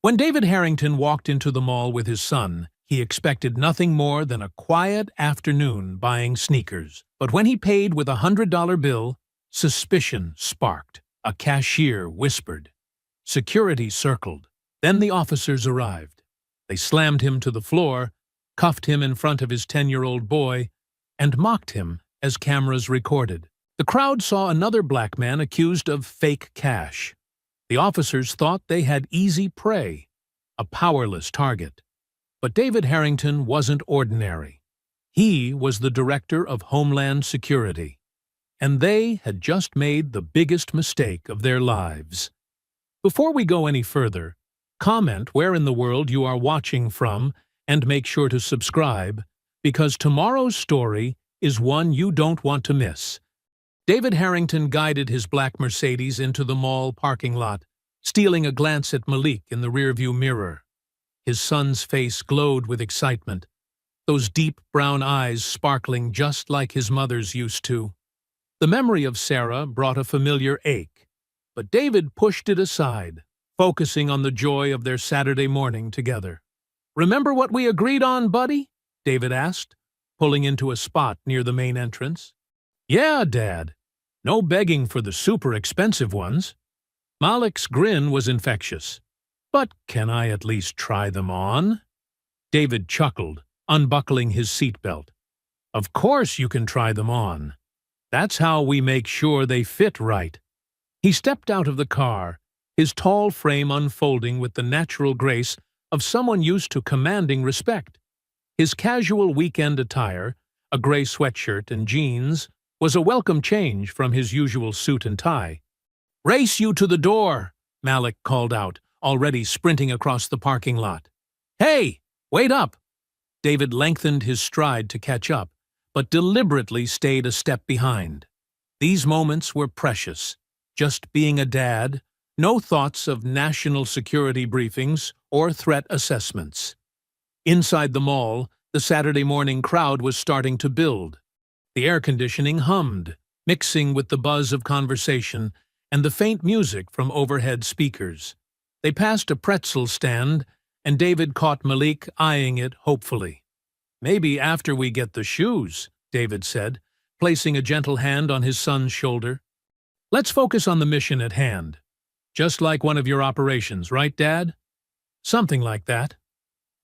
When David Harrington walked into the mall with his son, he expected nothing more than a quiet afternoon buying sneakers. But when he paid with $100 bill, suspicion sparked. A cashier whispered. Security circled. Then the officers arrived. They slammed him to the floor, cuffed him in front of his 10-year-old boy, and mocked him as cameras recorded. The crowd saw another black man accused of fake cash. The officers thought they had easy prey, a powerless target. But David Harrington wasn't ordinary. He was the director of Homeland Security, and they had just made the biggest mistake of their lives. Before we go any further, comment where in the world you are watching from and make sure to subscribe, because tomorrow's story is one you don't want to miss. David Harrington guided his black Mercedes into the mall parking lot, stealing a glance at Malik in the rearview mirror. His son's face glowed with excitement, those deep brown eyes sparkling just like his mother's used to. The memory of Sarah brought a familiar ache, but David pushed it aside, focusing on the joy of their Saturday morning together. "Remember what we agreed on, buddy?" David asked, pulling into a spot near the main entrance. "Yeah, Dad. No begging for the super expensive ones." Malik's grin was infectious. "But can I at least try them on?" David chuckled, unbuckling his seatbelt. "Of course you can try them on. That's how we make sure they fit right." He stepped out of the car, his tall frame unfolding with the natural grace of someone used to commanding respect. His casual weekend attire, a gray sweatshirt and jeans, was a welcome change from his usual suit and tie. "Race you to the door," Malik called out, already sprinting across the parking lot. "Hey, wait up!" David lengthened his stride to catch up, but deliberately stayed a step behind. These moments were precious. Just being a dad, no thoughts of national security briefings or threat assessments. Inside the mall, the Saturday morning crowd was starting to build. The air conditioning hummed, mixing with the buzz of conversation and the faint music from overhead speakers. They passed a pretzel stand, and David caught Malik eyeing it hopefully. "Maybe after we get the shoes," David said, placing a gentle hand on his son's shoulder. "Let's focus on the mission at hand. Just like one of your operations, right, Dad?" "Something like that."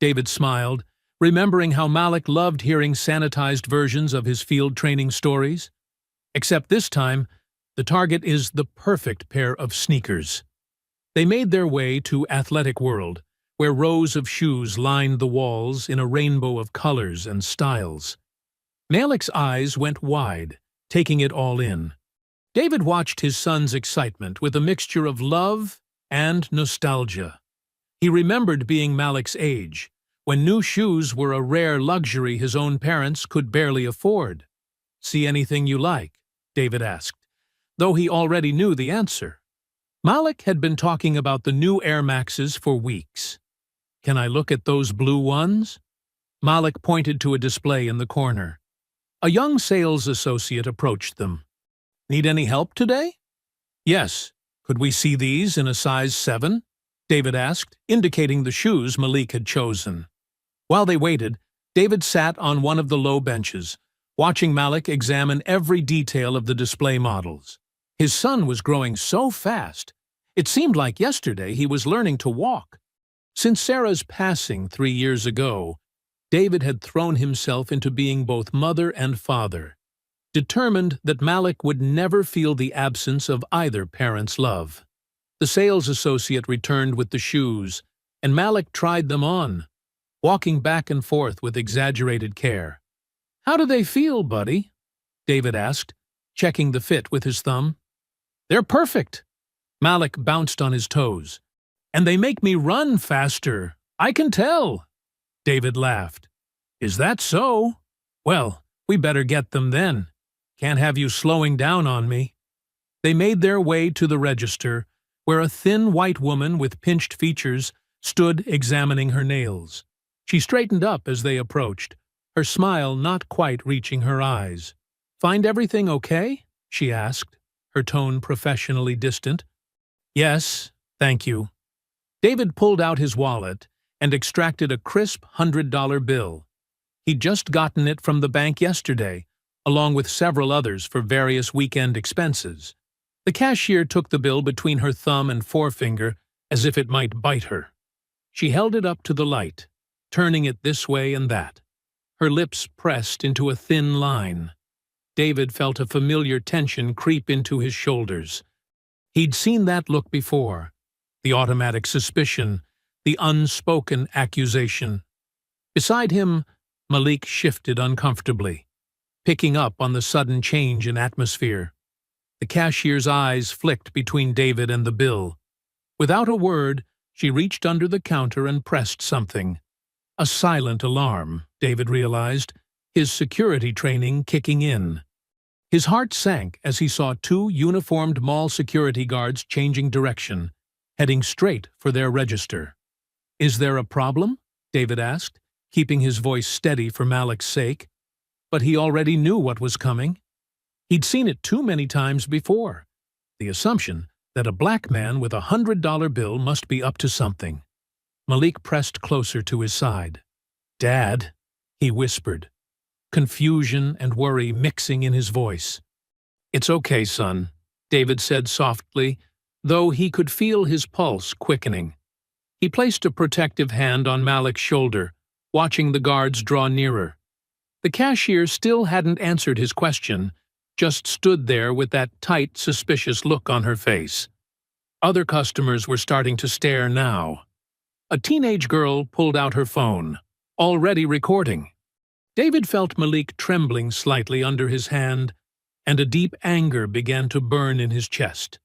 David smiled, remembering how Malik loved hearing sanitized versions of his field training stories. Except this time, the target is the perfect pair of sneakers. They made their way to Athletic World, where rows of shoes lined the walls in a rainbow of colors and styles. Malik's eyes went wide, taking it all in. David watched his son's excitement with a mixture of love and nostalgia. He remembered being Malik's age, when new shoes were a rare luxury his own parents could barely afford. "See anything you like?" David asked, though he already knew the answer. Malik had been talking about the new Air Maxes for weeks. "Can I look at those blue ones?" Malik pointed to a display in the corner. A young sales associate approached them. "Need any help today?" "Yes. Could we see these in a size 7? David asked, indicating the shoes Malik had chosen. While they waited, David sat on one of the low benches, watching Malik examine every detail of the display models. His son was growing so fast, it seemed like yesterday he was learning to walk. Since Sarah's passing 3 years ago, David had thrown himself into being both mother and father, determined that Malik would never feel the absence of either parent's love. The sales associate returned with the shoes, and Malik tried them on, walking back and forth with exaggerated care. "How do they feel, buddy?" David asked, checking the fit with his thumb. "They're perfect." Malik bounced on his toes. "And they make me run faster. I can tell." David laughed. "Is that so? Well, we better get them then. Can't have you slowing down on me." They made their way to the register, where a thin white woman with pinched features stood examining her nails. She straightened up as they approached, her smile not quite reaching her eyes. "Find everything okay?" she asked, her tone professionally distant. "Yes, thank you." David pulled out his wallet and extracted a crisp $100 bill. He'd just gotten it from the bank yesterday, along with several others for various weekend expenses. The cashier took the bill between her thumb and forefinger as if it might bite her. She held it up to the light, turning it this way and that. Her lips pressed into a thin line. David felt a familiar tension creep into his shoulders. He'd seen that look before, the automatic suspicion, the unspoken accusation. Beside him, Malik shifted uncomfortably, picking up on the sudden change in atmosphere. The cashier's eyes flicked between David and the bill. Without a word, she reached under the counter and pressed something. A silent alarm, David realized, his security training kicking in. His heart sank as he saw two uniformed mall security guards changing direction, heading straight for their register. "Is there a problem?" David asked, keeping his voice steady for Malik's sake. But he already knew what was coming. He'd seen it too many times before. The assumption that a black man with $100 bill must be up to something. Malik pressed closer to his side. "Dad," he whispered, confusion and worry mixing in his voice. "It's okay, son," David said softly, though he could feel his pulse quickening. He placed a protective hand on Malik's shoulder, watching the guards draw nearer. The cashier still hadn't answered his question, just stood there with that tight, suspicious look on her face. Other customers were starting to stare now. A teenage girl pulled out her phone, already recording. David felt Malik trembling slightly under his hand, and a deep anger began to burn in his chest.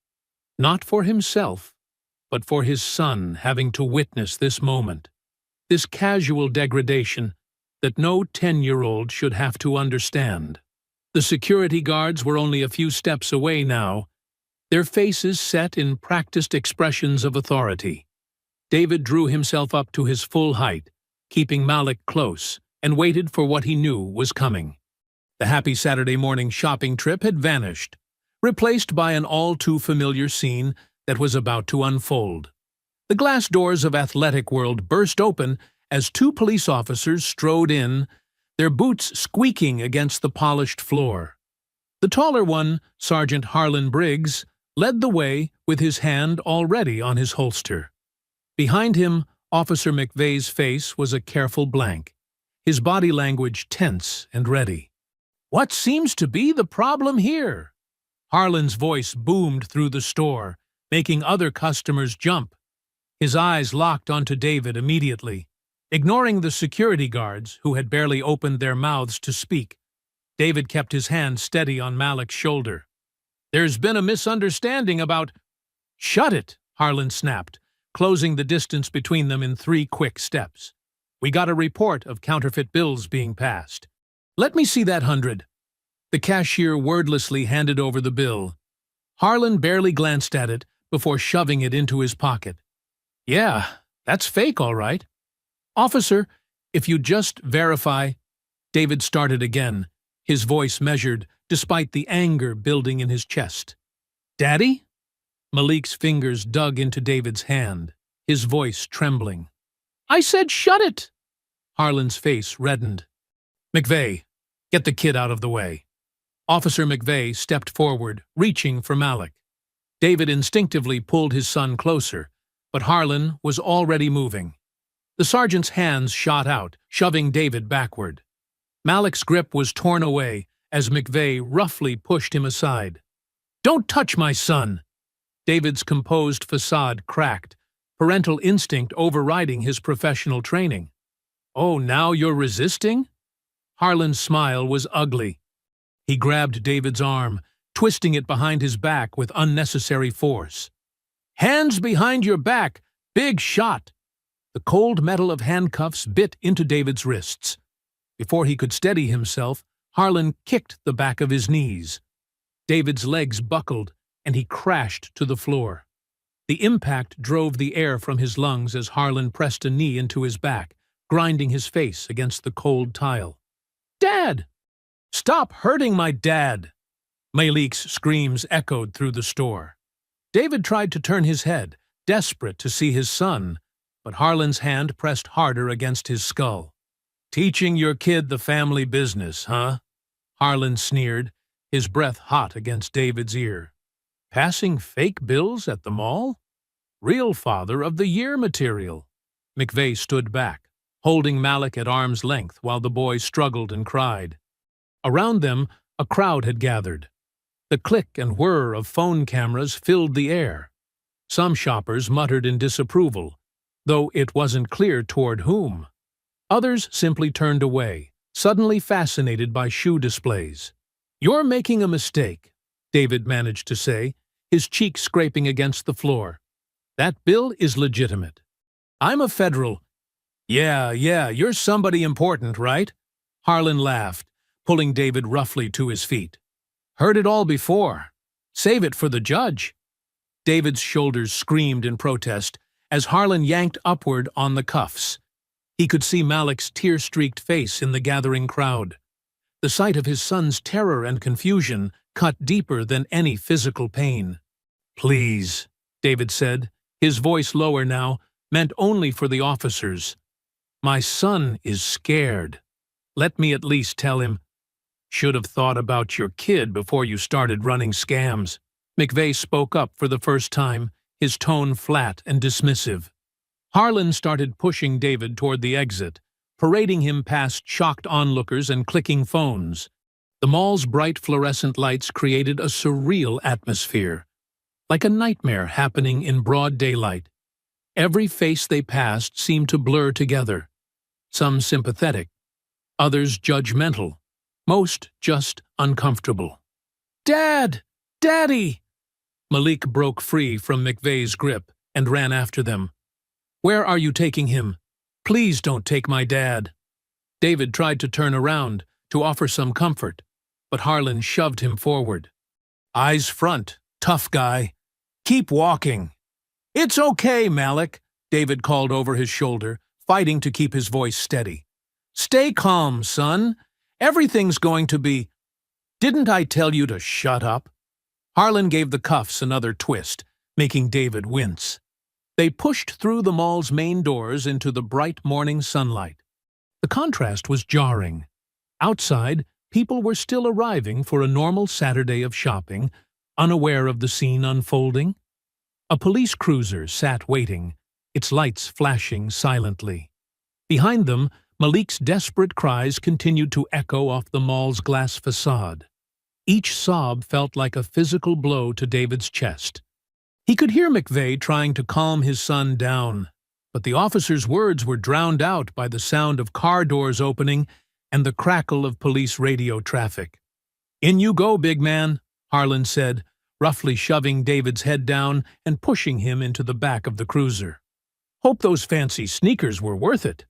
Not for himself, but for his son having to witness this moment, this casual degradation that no 10-year-old should have to understand. The security guards were only a few steps away now, their faces set in practiced expressions of authority. David drew himself up to his full height, keeping Malik close, and waited for what he knew was coming. The happy Saturday morning shopping trip had vanished, replaced by an all-too-familiar scene that was about to unfold. The glass doors of Athletic World burst open as two police officers strode in, their boots squeaking against the polished floor. The taller one, Sergeant Harlan Briggs, led the way with his hand already on his holster. Behind him, Officer McVeigh's face was a careful blank, his body language tense and ready. "What seems to be the problem here?" Harlan's voice boomed through the store, making other customers jump. His eyes locked onto David immediately. Ignoring the security guards, who had barely opened their mouths to speak, David kept his hand steady on Malik's shoulder. "There's been a misunderstanding about—" "Shut it!" Harlan snapped, closing the distance between them in 3 quick steps. "We got a report of counterfeit bills being passed." "Let me see that 100. The cashier wordlessly handed over the bill. Harlan barely glanced at it before shoving it into his pocket. "Yeah, that's fake, all right." "Officer, if you just verify—" David started again, his voice measured despite the anger building in his chest. "Daddy?" Malik's fingers dug into David's hand, his voice trembling. "I said shut it!" Harlan's face reddened. "McVeigh, get the kid out of the way." Officer McVeigh stepped forward, reaching for Malik. David instinctively pulled his son closer, but Harlan was already moving. The sergeant's hands shot out, shoving David backward. Malik's grip was torn away as McVeigh roughly pushed him aside. "Don't touch my son!" David's composed facade cracked, parental instinct overriding his professional training. "Oh, now you're resisting?" Harlan's smile was ugly. He grabbed David's arm, twisting it behind his back with unnecessary force. "Hands behind your back! Big shot!" The cold metal of handcuffs bit into David's wrists. Before he could steady himself, Harlan kicked the back of his knees. David's legs buckled, and he crashed to the floor. The impact drove the air from his lungs as Harlan pressed a knee into his back, grinding his face against the cold tile. "Dad! Stop hurting my dad!" Malik's screams echoed through the store. David tried to turn his head, desperate to see his son, but Harlan's hand pressed harder against his skull. "Teaching your kid the family business, huh?" Harlan sneered, his breath hot against David's ear. "Passing fake bills at the mall? Real Father of the Year material." McVeigh stood back, holding Malik at arm's length while the boy struggled and cried. Around them, a crowd had gathered. The click and whir of phone cameras filled the air. Some shoppers muttered in disapproval, though it wasn't clear toward whom. Others simply turned away, suddenly fascinated by shoe displays. "You're making a mistake," David managed to say, his cheek scraping against the floor. "That bill is legitimate. I'm a federal—" Yeah, you're somebody important, right?" Harlan laughed, pulling David roughly to his feet. "Heard it all before. Save it for the judge." David's shoulders screamed in protest as Harlan yanked upward on the cuffs. He could see Malik's tear-streaked face in the gathering crowd. The sight of his son's terror and confusion cut deeper than any physical pain. "Please," David said, his voice lower now, meant only for the officers. "My son is scared. Let me at least tell him." "Should have thought about your kid before you started running scams." McVeigh spoke up for the first time, his tone flat and dismissive. Harlan started pushing David toward the exit, parading him past shocked onlookers and clicking phones. The mall's bright fluorescent lights created a surreal atmosphere, like a nightmare happening in broad daylight. Every face they passed seemed to blur together, some sympathetic, others judgmental, most just uncomfortable. "Dad! Daddy!" Malik broke free from McVeigh's grip and ran after them. "Where are you taking him? Please don't take my dad." David tried to turn around, to offer some comfort, but Harlan shoved him forward. "Eyes front, tough guy. Keep walking." "It's okay, Malik," David called over his shoulder, fighting to keep his voice steady. "Stay calm, son. Everything's going to be—" "Didn't I tell you to shut up?" Harlan gave the cuffs another twist, making David wince. They pushed through the mall's main doors into the bright morning sunlight. The contrast was jarring. Outside, people were still arriving for a normal Saturday of shopping, unaware of the scene unfolding. A police cruiser sat waiting, its lights flashing silently. Behind them, Malik's desperate cries continued to echo off the mall's glass facade. Each sob felt like a physical blow to David's chest. He could hear McVeigh trying to calm his son down, but the officer's words were drowned out by the sound of car doors opening and the crackle of police radio traffic. "In you go, big man," Harlan said, roughly shoving David's head down and pushing him into the back of the cruiser. "Hope those fancy sneakers were worth it."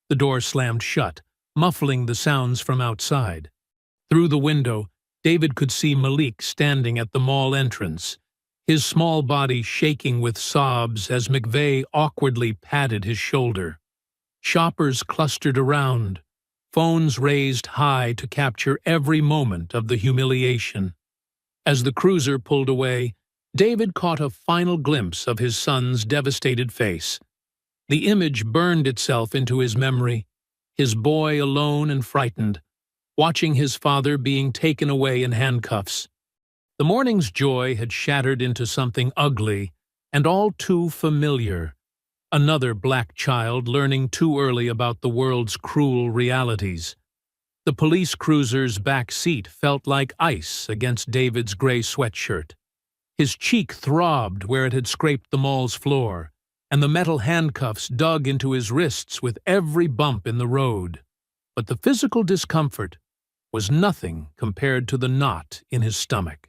The door slammed shut, muffling the sounds from outside. Through the window, David could see Malik standing at the mall entrance, his small body shaking with sobs as McVeigh awkwardly patted his shoulder. Shoppers clustered around, phones raised high to capture every moment of the humiliation. As the cruiser pulled away, David caught a final glimpse of his son's devastated face. The image burned itself into his memory, his boy alone and frightened, watching his father being taken away in handcuffs. The morning's joy had shattered into something ugly and all too familiar. Another black child learning too early about the world's cruel realities. The police cruiser's back seat felt like ice against David's gray sweatshirt. His cheek throbbed where it had scraped the mall's floor, and the metal handcuffs dug into his wrists with every bump in the road. But the physical discomfort was nothing compared to the knot in his stomach.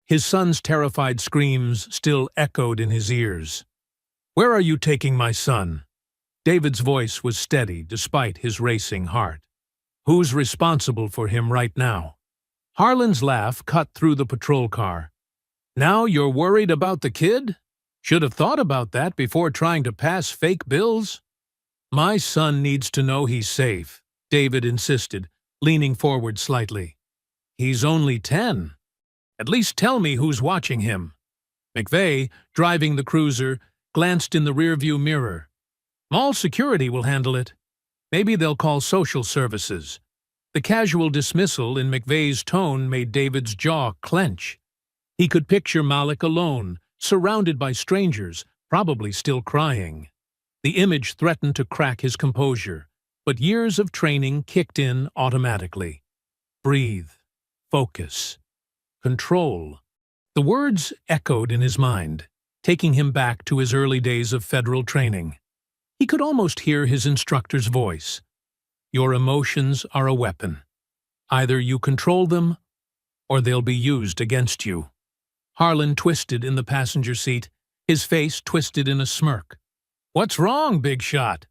His son's terrified screams still echoed in his ears. "Where are you taking my son?" David's voice was steady despite his racing heart. "Who's responsible for him right now?" Harlan's laugh cut through the patrol car. "Now you're worried about the kid? Should have thought about that before trying to pass fake bills." "My son needs to know he's safe," David insisted, leaning forward slightly. "He's only 10. At least tell me who's watching him." McVeigh, driving the cruiser, glanced in the rearview mirror. Mall security will handle it. Maybe they'll call social services. The casual dismissal in McVeigh's tone made David's jaw clench. He could picture Malik alone, surrounded by strangers, probably still crying. The image threatened to crack his composure, but years of training kicked in automatically. Breathe. Focus. Control. The words echoed in his mind, taking him back to his early days of federal training. He could almost hear his instructor's voice. Your emotions are a weapon. Either you control them, or they'll be used against you. Harlan twisted in the passenger seat, his face twisted in a smirk. What's wrong, big shot?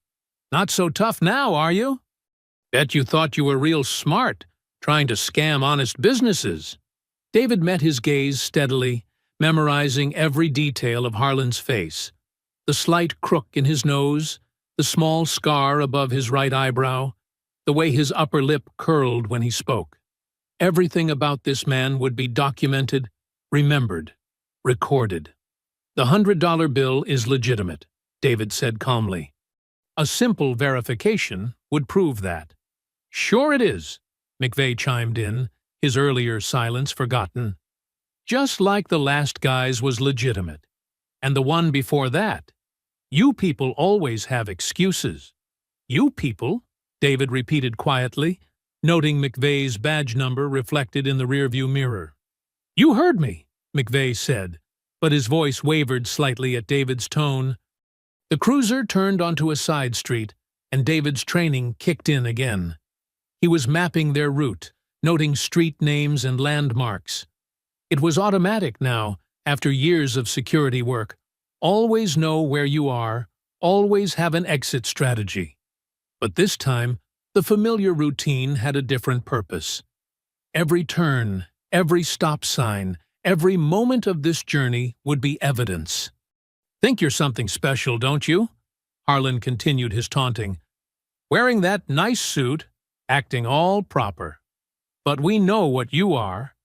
Not so tough now, are you? Bet you thought you were real smart, trying to scam honest businesses. David met his gaze steadily, memorizing every detail of Harlan's face. The slight crook in his nose, the small scar above his right eyebrow, the way his upper lip curled when he spoke. Everything about this man would be documented, remembered, recorded. The $100 bill is legitimate, David said calmly. A simple verification would prove that. Sure it is, McVeigh chimed in, his earlier silence forgotten. Just like the last guy's was legitimate. And the one before that. You people always have excuses. You people, David repeated quietly, noting McVeigh's badge number reflected in the rearview mirror. You heard me, McVeigh said, but his voice wavered slightly at David's tone. The cruiser turned onto a side street, and David's training kicked in again. He was mapping their route, noting street names and landmarks. It was automatic now, after years of security work. Always know where you are, always have an exit strategy. But this time, the familiar routine had a different purpose. Every turn, every stop sign, every moment of this journey would be evidence. Think you're something special, don't you? Harlan continued his taunting. Wearing that nice suit, acting all proper. But we know what you are.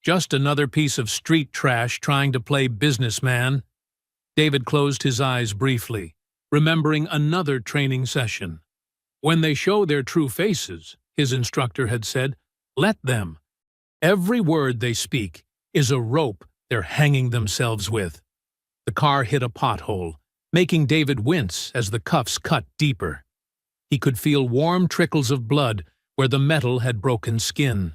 Just another piece of street trash trying to play businessman. David closed his eyes briefly, remembering another training session. When they show their true faces, his instructor had said, let them. Every word they speak is a rope they're hanging themselves with. The car hit a pothole, making David wince as the cuffs cut deeper. He could feel warm trickles of blood where the metal had broken skin.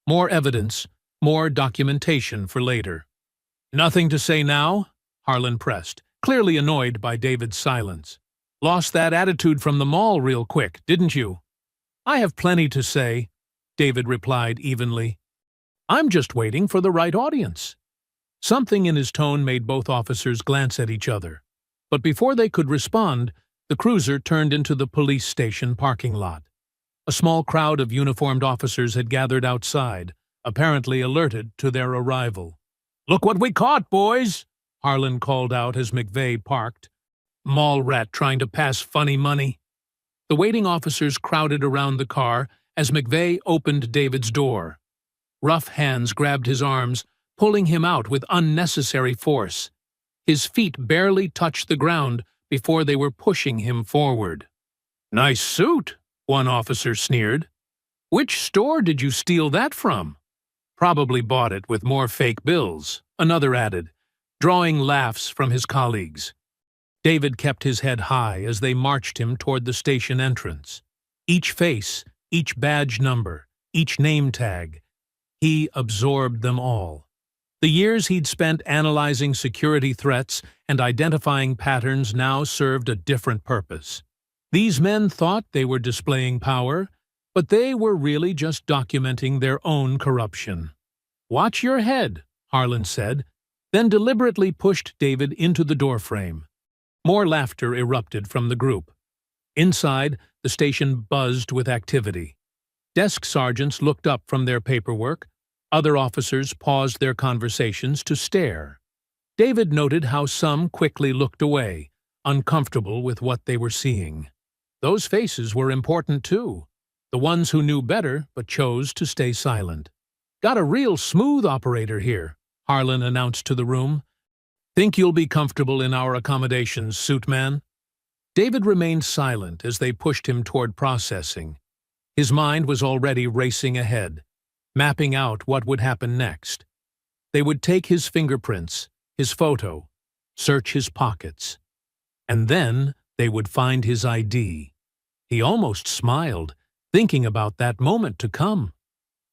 More evidence, more documentation for later. Nothing to say now? Harlan pressed, clearly annoyed by David's silence. Lost that attitude from the mall real quick, didn't you? I have plenty to say, David replied evenly. I'm just waiting for the right audience. Something in his tone made both officers glance at each other. But before they could respond, the cruiser turned into the police station parking lot. A small crowd of uniformed officers had gathered outside, apparently alerted to their arrival. Look what we caught, boys! Harlan called out as McVeigh parked. Mall rat trying to pass funny money. The waiting officers crowded around the car as McVeigh opened David's door. Rough hands grabbed his arms, pulling him out with unnecessary force. His feet barely touched the ground before they were pushing him forward. Nice suit, one officer sneered. Which store did you steal that from? Probably bought it with more fake bills, another added, drawing laughs from his colleagues. David kept his head high as they marched him toward the station entrance. Each face, each badge number, each name tag. He absorbed them all. The years he'd spent analyzing security threats and identifying patterns now served a different purpose. These men thought they were displaying power, but they were really just documenting their own corruption. Watch your head, Harlan said, then deliberately pushed David into the doorframe. More laughter erupted from the group. Inside, the station buzzed with activity. Desk sergeants looked up from their paperwork. Other officers paused their conversations to stare. David noted how some quickly looked away, uncomfortable with what they were seeing. Those faces were important too, the ones who knew better but chose to stay silent. Got a real smooth operator here, Harlan announced to the room. Think you'll be comfortable in our accommodations, suit man? David remained silent as they pushed him toward processing. His mind was already racing ahead, mapping out what would happen next. They would take his fingerprints, his photo, search his pockets. And then they would find his ID. He almost smiled, thinking about that moment to come.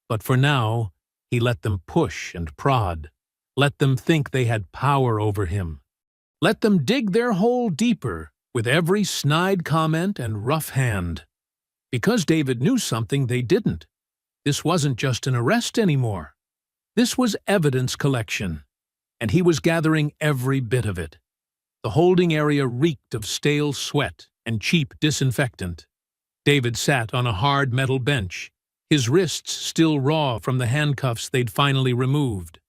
But for now, he let them push and prod. Let them think they had power over him. Let them dig their hole deeper with every snide comment and rough hand. Because David knew something they didn't. This wasn't just an arrest anymore. This was evidence collection, and he was gathering every bit of it. The holding area reeked of stale sweat and cheap disinfectant. David sat on a hard metal bench, his wrists still raw from the handcuffs they'd finally removed.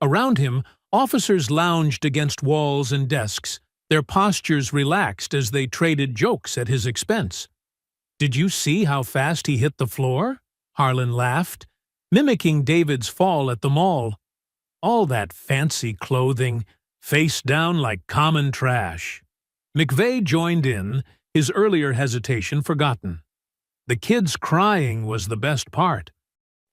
Around him, officers lounged against walls and desks, their postures relaxed as they traded jokes at his expense. "Did you see how fast he hit the floor?" Harlan laughed, mimicking David's fall at the mall. "All that fancy clothing, face down like common trash." McVeigh joined in, his earlier hesitation forgotten. The kids crying was the best part.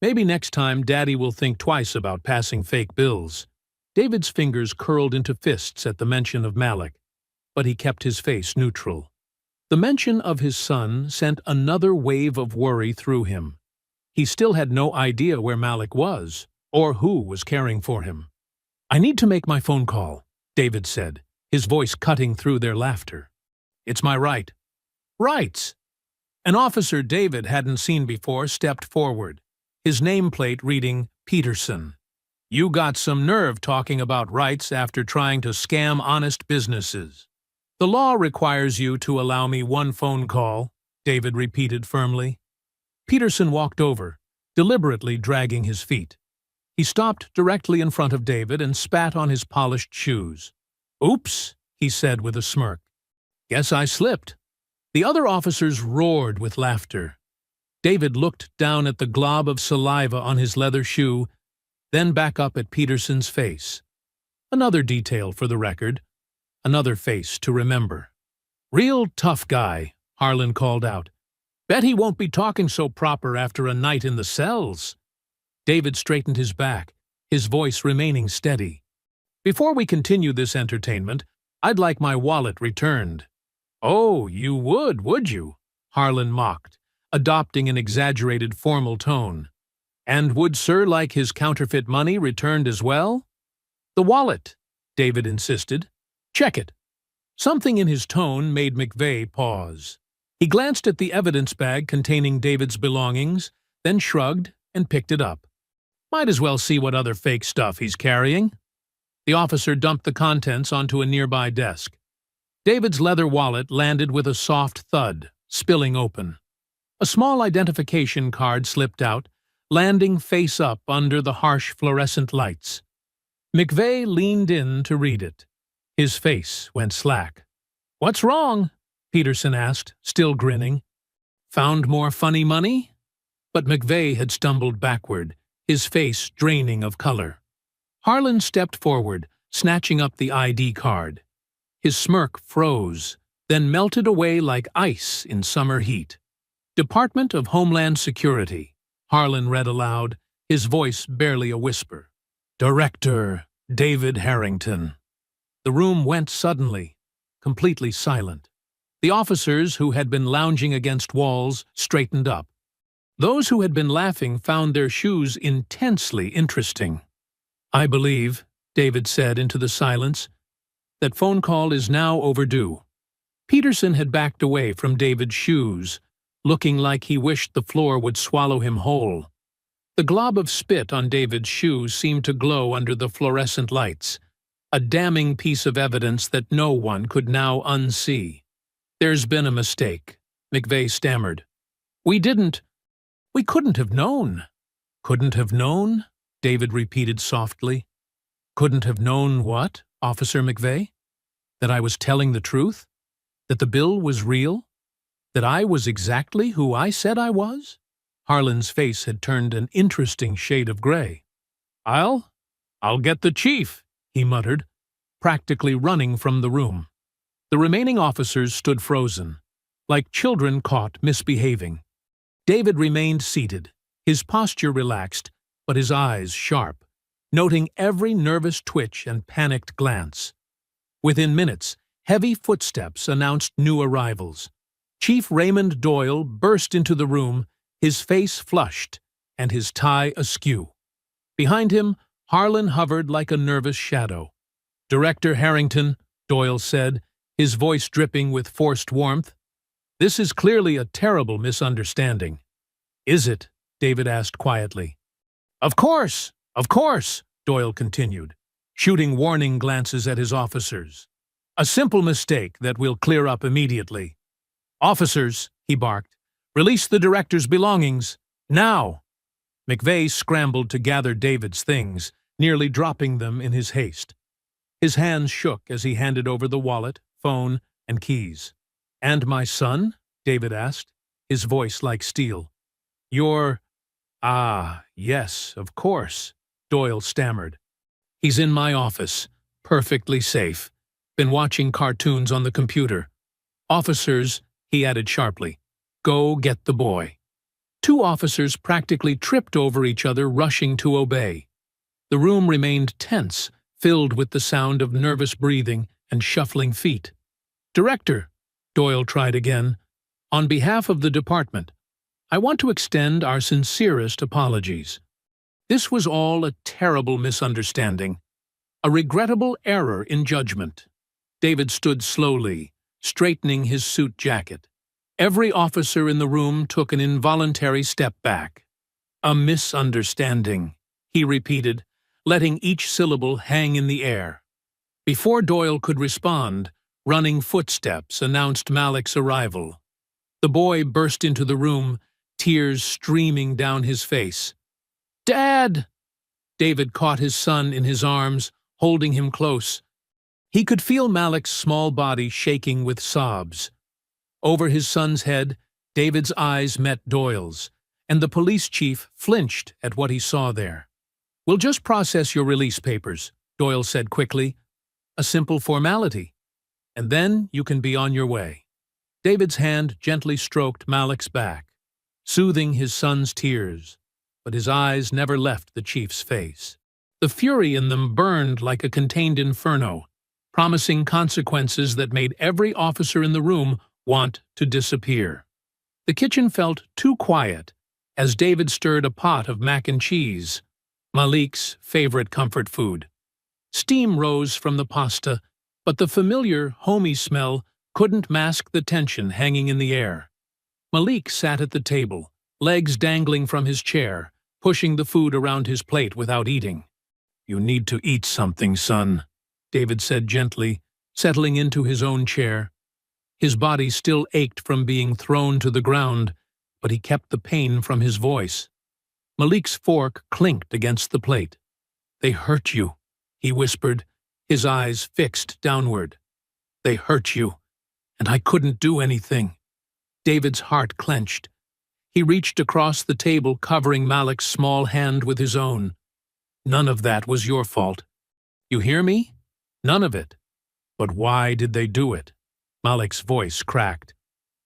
Maybe next time Daddy will think twice about passing fake bills. David's fingers curled into fists at the mention of Malik, but he kept his face neutral. The mention of his son sent another wave of worry through him. He still had no idea where Malik was, or who was caring for him. "I need to make my phone call," David said, his voice cutting through their laughter. "It's my right." "Rights!" An officer David hadn't seen before stepped forward, his nameplate reading Peterson. "You got some nerve talking about rights after trying to scam honest businesses." "The law requires you to allow me one phone call," David repeated firmly. Peterson walked over, deliberately dragging his feet. He stopped directly in front of David and spat on his polished shoes. "Oops," he said with a smirk. "Guess I slipped." The other officers roared with laughter. David looked down at the glob of saliva on his leather shoe, then back up at Peterson's face. Another detail for the record, another face to remember. "Real tough guy," Harlan called out. "Bet he won't be talking so proper after a night in the cells." David straightened his back, his voice remaining steady. "Before we continue this entertainment, I'd like my wallet returned." "Oh, you would you?" Harlan mocked, adopting an exaggerated formal tone. "And would sir like his counterfeit money returned as well?" "The wallet," David insisted. "Check it." Something in his tone made McVeigh pause. He glanced at the evidence bag containing David's belongings, then shrugged and picked it up. "Might as well see what other fake stuff he's carrying." The officer dumped the contents onto a nearby desk. David's leather wallet landed with a soft thud, spilling open. A small identification card slipped out, landing face up under the harsh fluorescent lights. McVeigh leaned in to read it. His face went slack. "What's wrong?" Peterson asked, still grinning. "Found more funny money?" But McVeigh had stumbled backward, his face draining of color. Harlan stepped forward, snatching up the ID card. His smirk froze, then melted away like ice in summer heat. "Department of Homeland Security," Harlan read aloud, his voice barely a whisper. "Director David Harrington." The room went suddenly, completely silent. The officers who had been lounging against walls straightened up. Those who had been laughing found their shoes intensely interesting. "I believe," David said into the silence, "that phone call is now overdue." Peterson had backed away from David's shoes, looking like he wished the floor would swallow him whole. The glob of spit on David's shoes seemed to glow under the fluorescent lights, a damning piece of evidence that no one could now unsee. "There's been a mistake," McVeigh stammered. We couldn't have known." "Couldn't have known?" David repeated softly. "Couldn't have known what, Officer McVeigh? That I was telling the truth? That the bill was real? That I was exactly who I said I was?" Harlan's face had turned an interesting shade of gray. I'll get the chief," he muttered. practically running from the room. The remaining officers stood frozen, like children caught misbehaving. David remained seated, his posture relaxed, but his eyes sharp, noting every nervous twitch and panicked glance. Within minutes, heavy footsteps announced new arrivals. Chief Raymond Doyle burst into the room, his face flushed and his tie askew. Behind him, Harlan hovered like a nervous shadow. "Director Harrington," Doyle said, his voice dripping with forced warmth, "this is clearly a terrible misunderstanding." "Is it?" David asked quietly. Of course, Doyle continued, shooting warning glances at his officers. "A simple mistake that we'll clear up immediately. Officers," he barked, "release the director's belongings, now!" McVeigh scrambled to gather David's things, nearly dropping them in his haste. His hands shook as he handed over the wallet, phone, and keys. "And my son?" David asked, his voice like steel. Yes, of course," Doyle stammered. "He's in my office, perfectly safe. Been watching cartoons on the computer. Officers," he added sharply, "go get the boy." Two officers practically tripped over each other, rushing to obey. The room remained tense, filled with the sound of nervous breathing and shuffling feet. "Director," Doyle tried again, "on behalf of the department, I want to extend our sincerest apologies. This was all a terrible misunderstanding, a regrettable error in judgment." David stood slowly, straightening his suit jacket. Every officer in the room took an involuntary step back. "A misunderstanding," he repeated, letting each syllable hang in the air. Before Doyle could respond, running footsteps announced Malik's arrival. The boy burst into the room, tears streaming down his face. "Dad!" David caught his son in his arms, holding him close. He could feel Malik's small body shaking with sobs. Over his son's head, David's eyes met Doyle's, and the police chief flinched at what he saw there. "We'll just process your release papers," Doyle said quickly. "A simple formality. And then you can be on your way." David's hand gently stroked Malik's back, soothing his son's tears, but his eyes never left the chief's face. The fury in them burned like a contained inferno, promising consequences that made every officer in the room want to disappear. The kitchen felt too quiet as David stirred a pot of mac and cheese, Malik's favorite comfort food. Steam rose from the pasta, but the familiar, homey smell couldn't mask the tension hanging in the air. Malik sat at the table, legs dangling from his chair, pushing the food around his plate without eating. "You need to eat something, son," David said gently, settling into his own chair. His body still ached from being thrown to the ground, but he kept the pain from his voice. Malik's fork clinked against the plate. "They hurt you," he whispered, his eyes fixed downward. "They hurt you, and I couldn't do anything." David's heart clenched. He reached across the table, covering Malik's small hand with his own. "None of that was your fault. You hear me? None of it. But why did they do it?" Malik's voice cracked.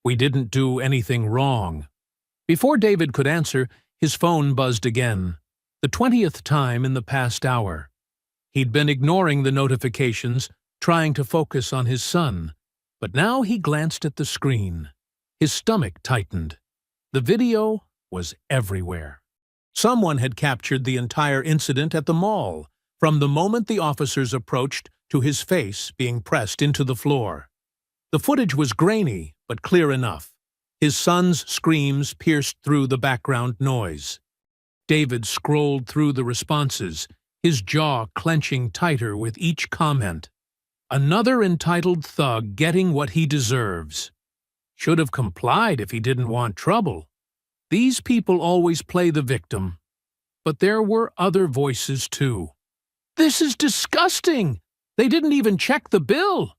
"We didn't do anything wrong." Before David could answer, his phone buzzed again, the 20th time in the past hour. He'd been ignoring the notifications, trying to focus on his son, but now he glanced at the screen. His stomach tightened. The video was everywhere. Someone had captured the entire incident at the mall, from the moment the officers approached to his face being pressed into the floor. The footage was grainy, but clear enough. His son's screams pierced through the background noise. David scrolled through the responses, his jaw clenching tighter with each comment. Another entitled thug getting what he deserves. Should have complied if he didn't want trouble. These people always play the victim. But there were other voices too. "This is disgusting! They didn't even check the bill!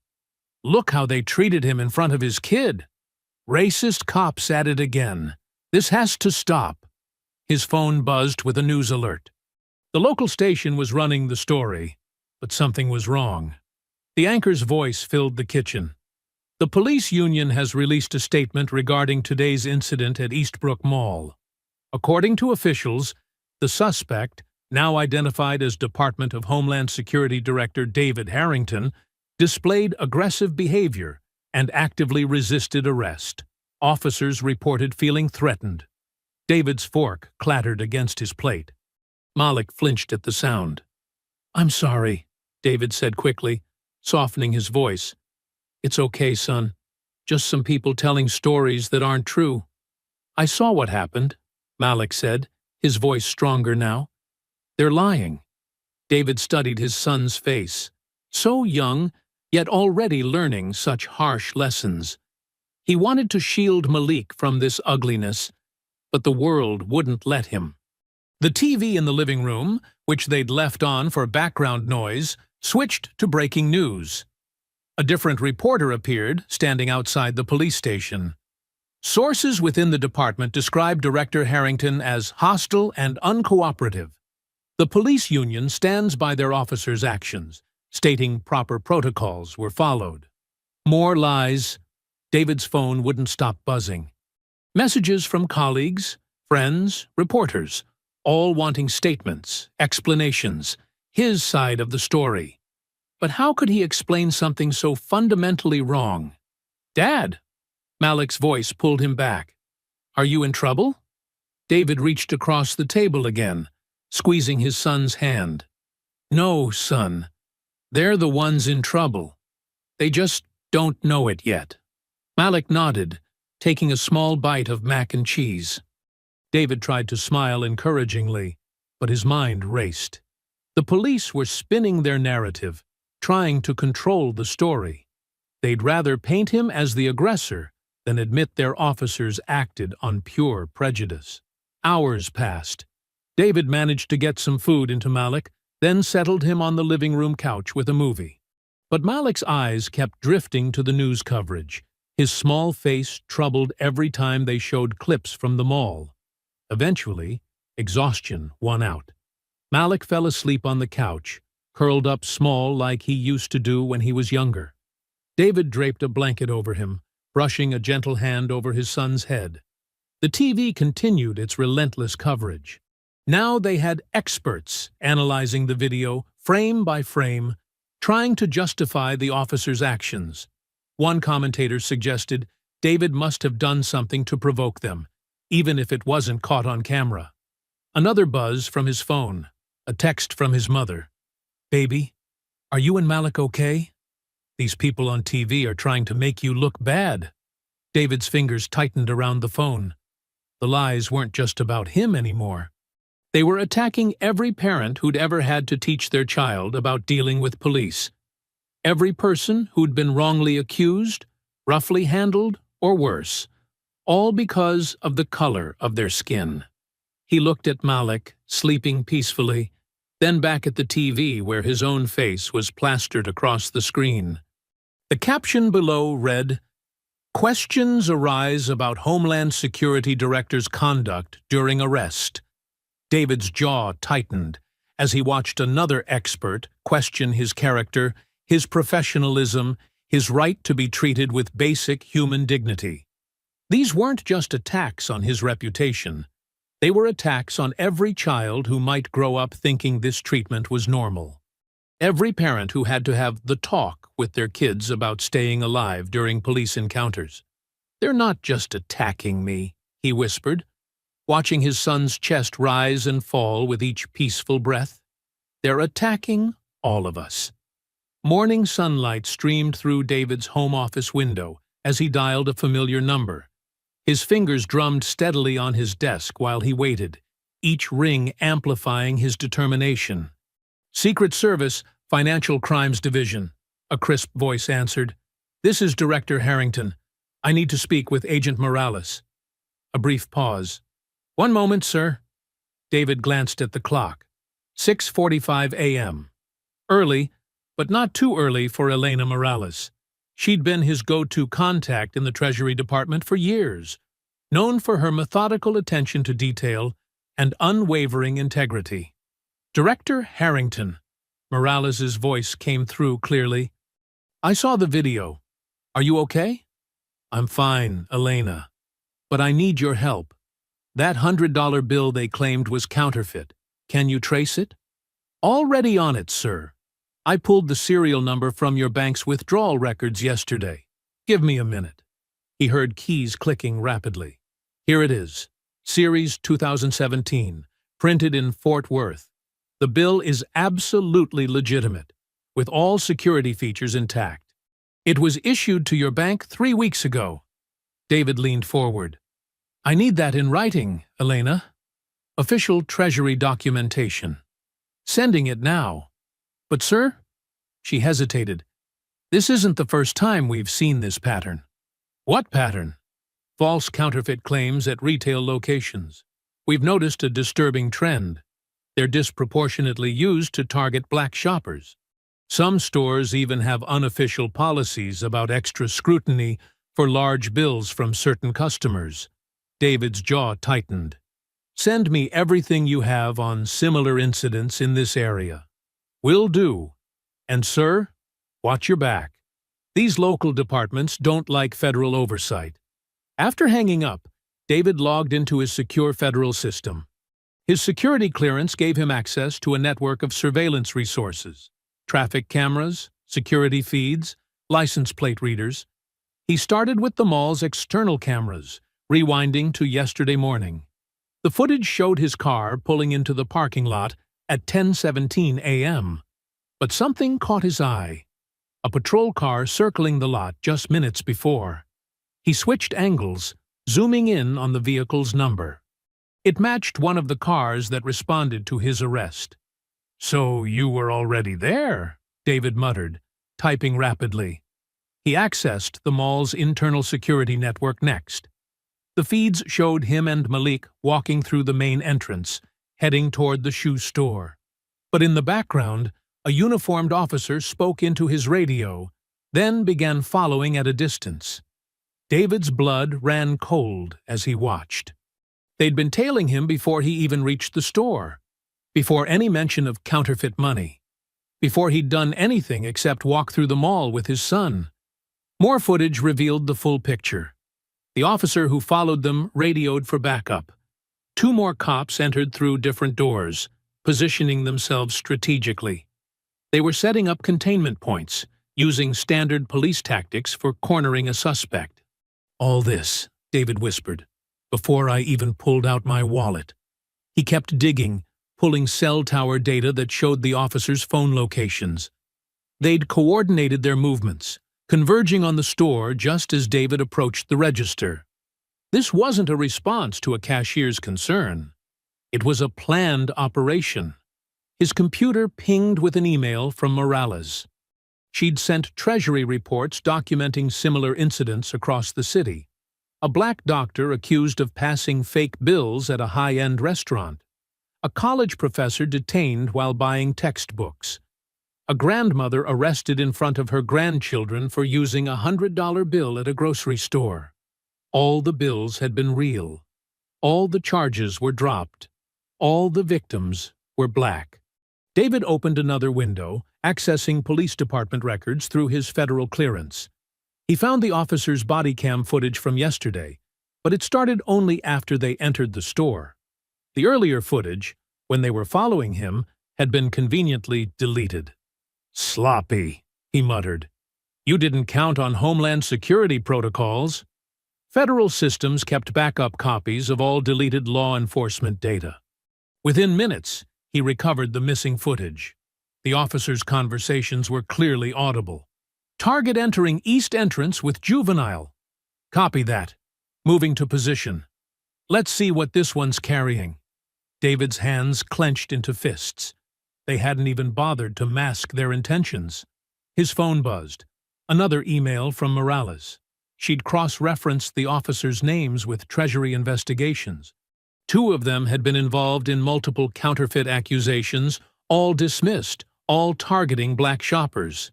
Look how they treated him in front of his kid! Racist cops at it again! This has to stop!" His phone buzzed with a news alert. The local station was running the story, but something was wrong. The anchor's voice filled the kitchen. The police union has released a statement regarding today's incident at Eastbrook Mall. According to officials, the suspect, now identified as Department of Homeland Security Director David Harrington, displayed aggressive behavior and actively resisted arrest. Officers reported feeling threatened. David's fork clattered against his plate. Malik flinched at the sound. "I'm sorry," David said quickly, softening his voice. "It's okay, son. Just some people telling stories that aren't true." "I saw what happened," Malik said, his voice stronger now. "They're lying." David studied his son's face. So young, yet already learning such harsh lessons. He wanted to shield Malik from this ugliness, but the world wouldn't let him. The TV in the living room, which they'd left on for background noise, switched to breaking news. A different reporter appeared, standing outside the police station. Sources within the department described Director Harrington as hostile and uncooperative. The police union stands by their officers' actions, stating proper protocols were followed. More lies. David's phone wouldn't stop buzzing. Messages from colleagues, friends, reporters, all wanting statements, explanations, his side of the story. But how could he explain something so fundamentally wrong? "Dad!" Malik's voice pulled him back. "Are you in trouble?" David reached across the table again, squeezing his son's hand. "No, son. They're the ones in trouble. They just don't know it yet." Malik nodded, taking a small bite of mac and cheese. David tried to smile encouragingly, but his mind raced. The police were spinning their narrative, trying to control the story. They'd rather paint him as the aggressor than admit their officers acted on pure prejudice. Hours passed. David managed to get some food into Malik, then settled him on the living room couch with a movie. But Malik's eyes kept drifting to the news coverage, his small face troubled every time they showed clips from the mall. Eventually, exhaustion won out. Malik fell asleep on the couch, curled up small like he used to do when he was younger. David draped a blanket over him, brushing a gentle hand over his son's head. The TV continued its relentless coverage. Now they had experts analyzing the video, frame by frame, trying to justify the officers' actions. One commentator suggested David must have done something to provoke them, even if it wasn't caught on camera. Another buzz from his phone, a text from his mother. "Baby, are you and Malik okay? These people on TV are trying to make you look bad." David's fingers tightened around the phone. The lies weren't just about him anymore. They were attacking every parent who'd ever had to teach their child about dealing with police. Every person who'd been wrongly accused, roughly handled, or worse, all because of the color of their skin. He looked at Malik, sleeping peacefully, then back at the TV where his own face was plastered across the screen. The caption below read, "Questions arise about Homeland Security Director's conduct during arrest." David's jaw tightened as he watched another expert question his character, his professionalism, his right to be treated with basic human dignity. These weren't just attacks on his reputation. They were attacks on every child who might grow up thinking this treatment was normal. Every parent who had to have the talk with their kids about staying alive during police encounters. "They're not just attacking me," he whispered, watching his son's chest rise and fall with each peaceful breath. "They're attacking all of us." Morning sunlight streamed through David's home office window as he dialed a familiar number. His fingers drummed steadily on his desk while he waited, each ring amplifying his determination. "Secret Service, Financial Crimes Division," a crisp voice answered. "This is Director Harrington. I need to speak with Agent Morales." A brief pause. "One moment, sir." David glanced at the clock. 6:45 a.m. Early, but not too early for Elena Morales. She'd been his go-to contact in the Treasury Department for years, known for her methodical attention to detail and unwavering integrity. "Director Harrington." Morales's voice came through clearly. I saw the video. Are you okay? I'm fine, Elena. But I need your help. That $100 bill they claimed was counterfeit. Can you trace it? Already on it, sir. I pulled the serial number from your bank's withdrawal records yesterday. Give me a minute. He heard keys clicking rapidly. Here it is. Series 2017, printed in Fort Worth. The bill is absolutely legitimate, with all security features intact. It was issued to your bank 3 weeks ago. David leaned forward. I need that in writing, Elena. Official Treasury documentation. Sending it now. But, sir? She hesitated. This isn't the first time we've seen this pattern. What pattern? False counterfeit claims at retail locations. We've noticed a disturbing trend. They're disproportionately used to target black shoppers. Some stores even have unofficial policies about extra scrutiny for large bills from certain customers. David's jaw tightened. Send me everything you have on similar incidents in this area. Will do. And, sir, watch your back. These local departments don't like federal oversight. After hanging up, David logged into his secure federal system. His security clearance gave him access to a network of surveillance resources, traffic cameras, security feeds, license plate readers. He started with the mall's external cameras, rewinding to yesterday morning. The footage showed his car pulling into the parking lot at 10:17 a.m. But something caught his eye. A patrol car circling the lot just minutes before. He switched angles, zooming in on the vehicle's number. It matched one of the cars that responded to his arrest. So you were already there, David muttered, typing rapidly. He accessed the mall's internal security network next. The feeds showed him and Malik walking through the main entrance, heading toward the shoe store. But in the background, a uniformed officer spoke into his radio, then began following at a distance. David's blood ran cold as he watched. They'd been tailing him before he even reached the store, before any mention of counterfeit money, before he'd done anything except walk through the mall with his son. More footage revealed the full picture. The officer who followed them radioed for backup. 2 more cops entered through different doors, positioning themselves strategically. They were setting up containment points, using standard police tactics for cornering a suspect. All this, David whispered, before I even pulled out my wallet. He kept digging, pulling cell tower data that showed the officers' phone locations. They'd coordinated their movements, converging on the store just as David approached the register. This wasn't a response to a cashier's concern. It was a planned operation. His computer pinged with an email from Morales. She'd sent Treasury reports documenting similar incidents across the city. A black doctor accused of passing fake bills at a high-end restaurant. A college professor detained while buying textbooks. A grandmother arrested in front of her grandchildren for using a $100 bill at a grocery store. All the bills had been real. All the charges were dropped. All the victims were black. David opened another window, accessing police department records through his federal clearance. He found the officer's body cam footage from yesterday, but it started only after they entered the store. The earlier footage, when they were following him, had been conveniently deleted. Sloppy, he muttered. You didn't count on Homeland security protocols. Federal systems kept backup copies of all deleted law enforcement data. Within minutes, he recovered the missing footage. The officer's conversations were clearly audible. Target entering east entrance with juvenile. Copy that. Moving to position. Let's see what this one's carrying. David's hands clenched into fists. They hadn't even bothered to mask their intentions. His phone buzzed. Another email from Morales. She'd cross-referenced the officers' names with Treasury investigations. 2 of them had been involved in multiple counterfeit accusations, all dismissed, all targeting black shoppers.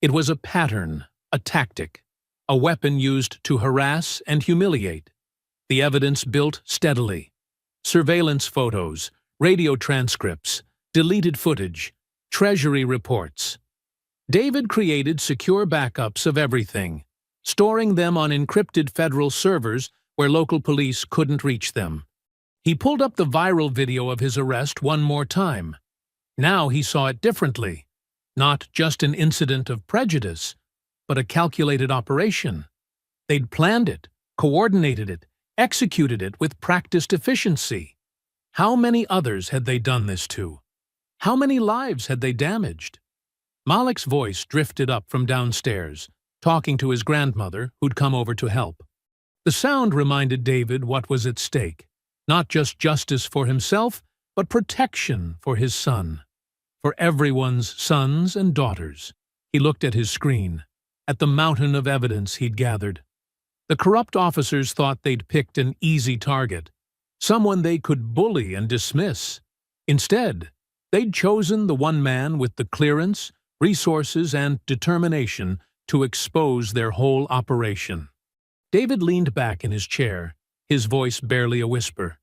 It was a pattern, a tactic, a weapon used to harass and humiliate. The evidence built steadily. Surveillance photos, radio transcripts, deleted footage, Treasury reports. David created secure backups of everything, storing them on encrypted federal servers where local police couldn't reach them. He pulled up the viral video of his arrest one more time. Now he saw it differently. Not just an incident of prejudice, but a calculated operation. They'd planned it, coordinated it, executed it with practiced efficiency. How many others had they done this to? How many lives had they damaged? Malik's voice drifted up from downstairs, talking to his grandmother, who'd come over to help. The sound reminded David what was at stake. Not just justice for himself, but protection for his son. For everyone's sons and daughters. He looked at his screen, at the mountain of evidence he'd gathered. The corrupt officers thought they'd picked an easy target, someone they could bully and dismiss. Instead, they'd chosen the one man with the clearance, resources, and determination to expose their whole operation. David leaned back in his chair, his voice barely a whisper.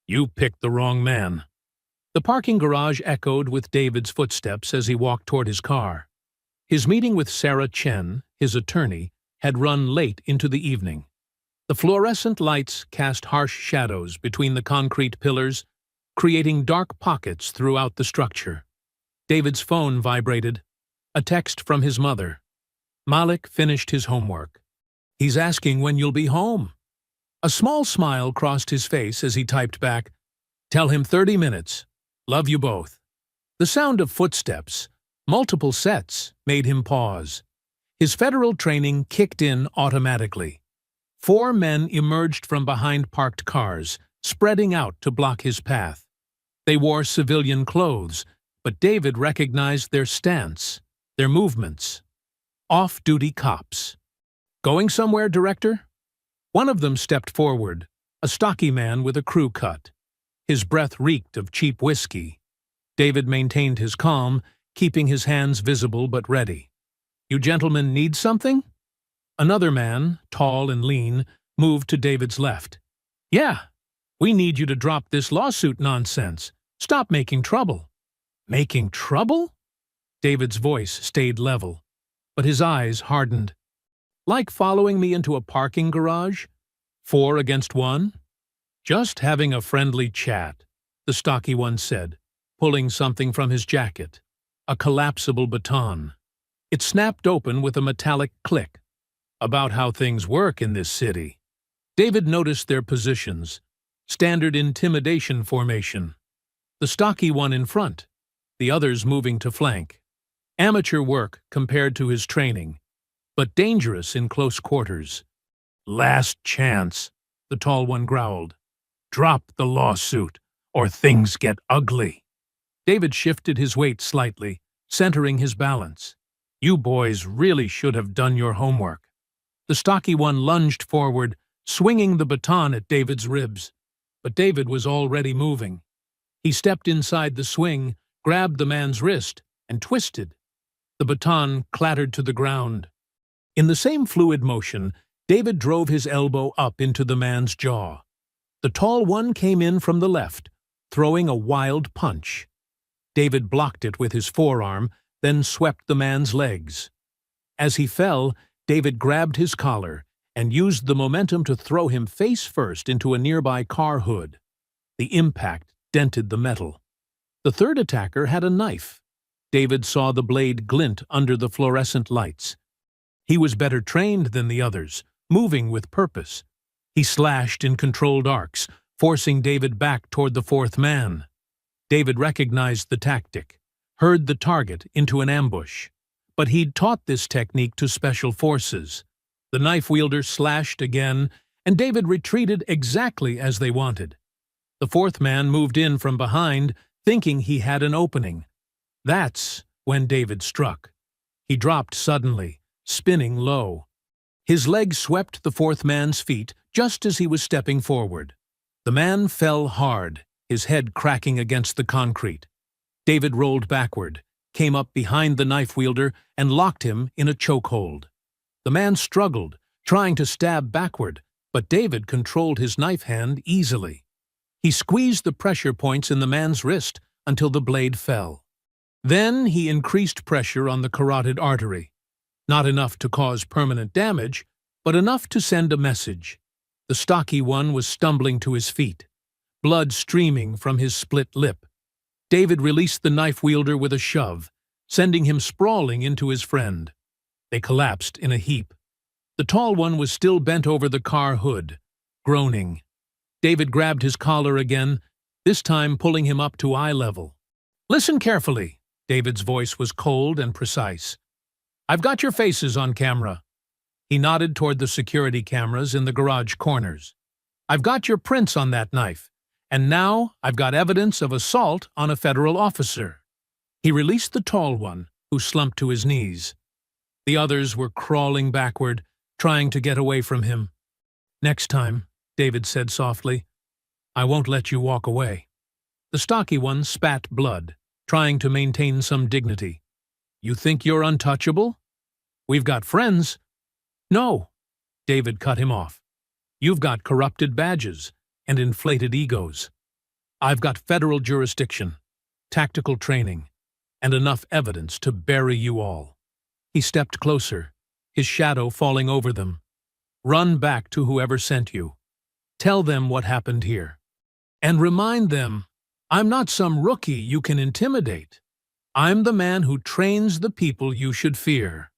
"You picked the wrong man." The parking garage echoed with David's footsteps as he walked toward his car. His meeting with Sarah Chen, his attorney, had run late into the evening. The fluorescent lights cast harsh shadows between the concrete pillars, creating dark pockets throughout the structure. David's phone vibrated. A text from his mother. Malik finished his homework. "He's asking when you'll be home." A small smile crossed his face as he typed back, "Tell him 30 minutes. Love you both." The sound of footsteps, multiple sets, made him pause. His federal training kicked in automatically. 4 men emerged from behind parked cars, spreading out to block his path. They wore civilian clothes, but David recognized their stance, their movements. Off-duty cops. "Going somewhere, Director?" One of them stepped forward, a stocky man with a crew cut. His breath reeked of cheap whiskey. David maintained his calm, keeping his hands visible but ready. "You gentlemen need something?" Another man, tall and lean, moved to David's left. "Yeah, we need you to drop this lawsuit nonsense. Stop making trouble." "Making trouble?" David's voice stayed level, but his eyes hardened. "Like following me into a parking garage? 4 against 1? "Just having a friendly chat," the stocky one said, pulling something from his jacket. A collapsible baton. It snapped open with a metallic click. "About how things work in this city." David noticed their positions. Standard intimidation formation. The stocky one in front, the others moving to flank. Amateur work compared to his training, but dangerous in close quarters. "Last chance," the tall one growled. "Drop the lawsuit, or things get ugly." David shifted his weight slightly, centering his balance. "You boys really should have done your homework." The stocky one lunged forward, swinging the baton at David's ribs. But David was already moving. He stepped inside the swing, grabbed the man's wrist, and twisted. The baton clattered to the ground. In the same fluid motion, David drove his elbow up into the man's jaw. The tall one came in from the left, throwing a wild punch. David blocked it with his forearm, then swept the man's legs. As he fell, David grabbed his collar and used the momentum to throw him face first into a nearby car hood. The impact dented the metal. The third attacker had a knife. David saw the blade glint under the fluorescent lights. He was better trained than the others, moving with purpose. He slashed in controlled arcs, forcing David back toward the fourth man. David recognized the tactic, heard the target into an ambush. But he'd taught this technique to special forces. The knife wielder slashed again, and David retreated exactly as they wanted. The fourth man moved in from behind, thinking he had an opening. That's when David struck. He dropped suddenly, spinning low. His leg swept the fourth man's feet just as he was stepping forward. The man fell hard, his head cracking against the concrete. David rolled backward, came up behind the knife wielder, and locked him in a chokehold. The man struggled, trying to stab backward, but David controlled his knife hand easily. He squeezed the pressure points in the man's wrist until the blade fell. Then he increased pressure on the carotid artery. Not enough to cause permanent damage, but enough to send a message. The stocky one was stumbling to his feet, blood streaming from his split lip. David released the knife wielder with a shove, sending him sprawling into his friend. They collapsed in a heap. The tall one was still bent over the car hood, groaning. David grabbed his collar again, this time pulling him up to eye level. "Listen carefully." David's voice was cold and precise. "I've got your faces on camera." He nodded toward the security cameras in the garage corners. "I've got your prints on that knife, and now I've got evidence of assault on a federal officer." He released the tall one, who slumped to his knees. The others were crawling backward, trying to get away from him. "Next time," David said softly, "I won't let you walk away." The stocky one spat blood, trying to maintain some dignity. "You think you're untouchable? We've got friends." "No," David cut him off. "You've got corrupted badges and inflated egos. I've got federal jurisdiction, tactical training, and enough evidence to bury you all." He stepped closer, his shadow falling over them. "Run back to whoever sent you. Tell them what happened here. And remind them, I'm not some rookie you can intimidate. I'm the man who trains the people you should fear."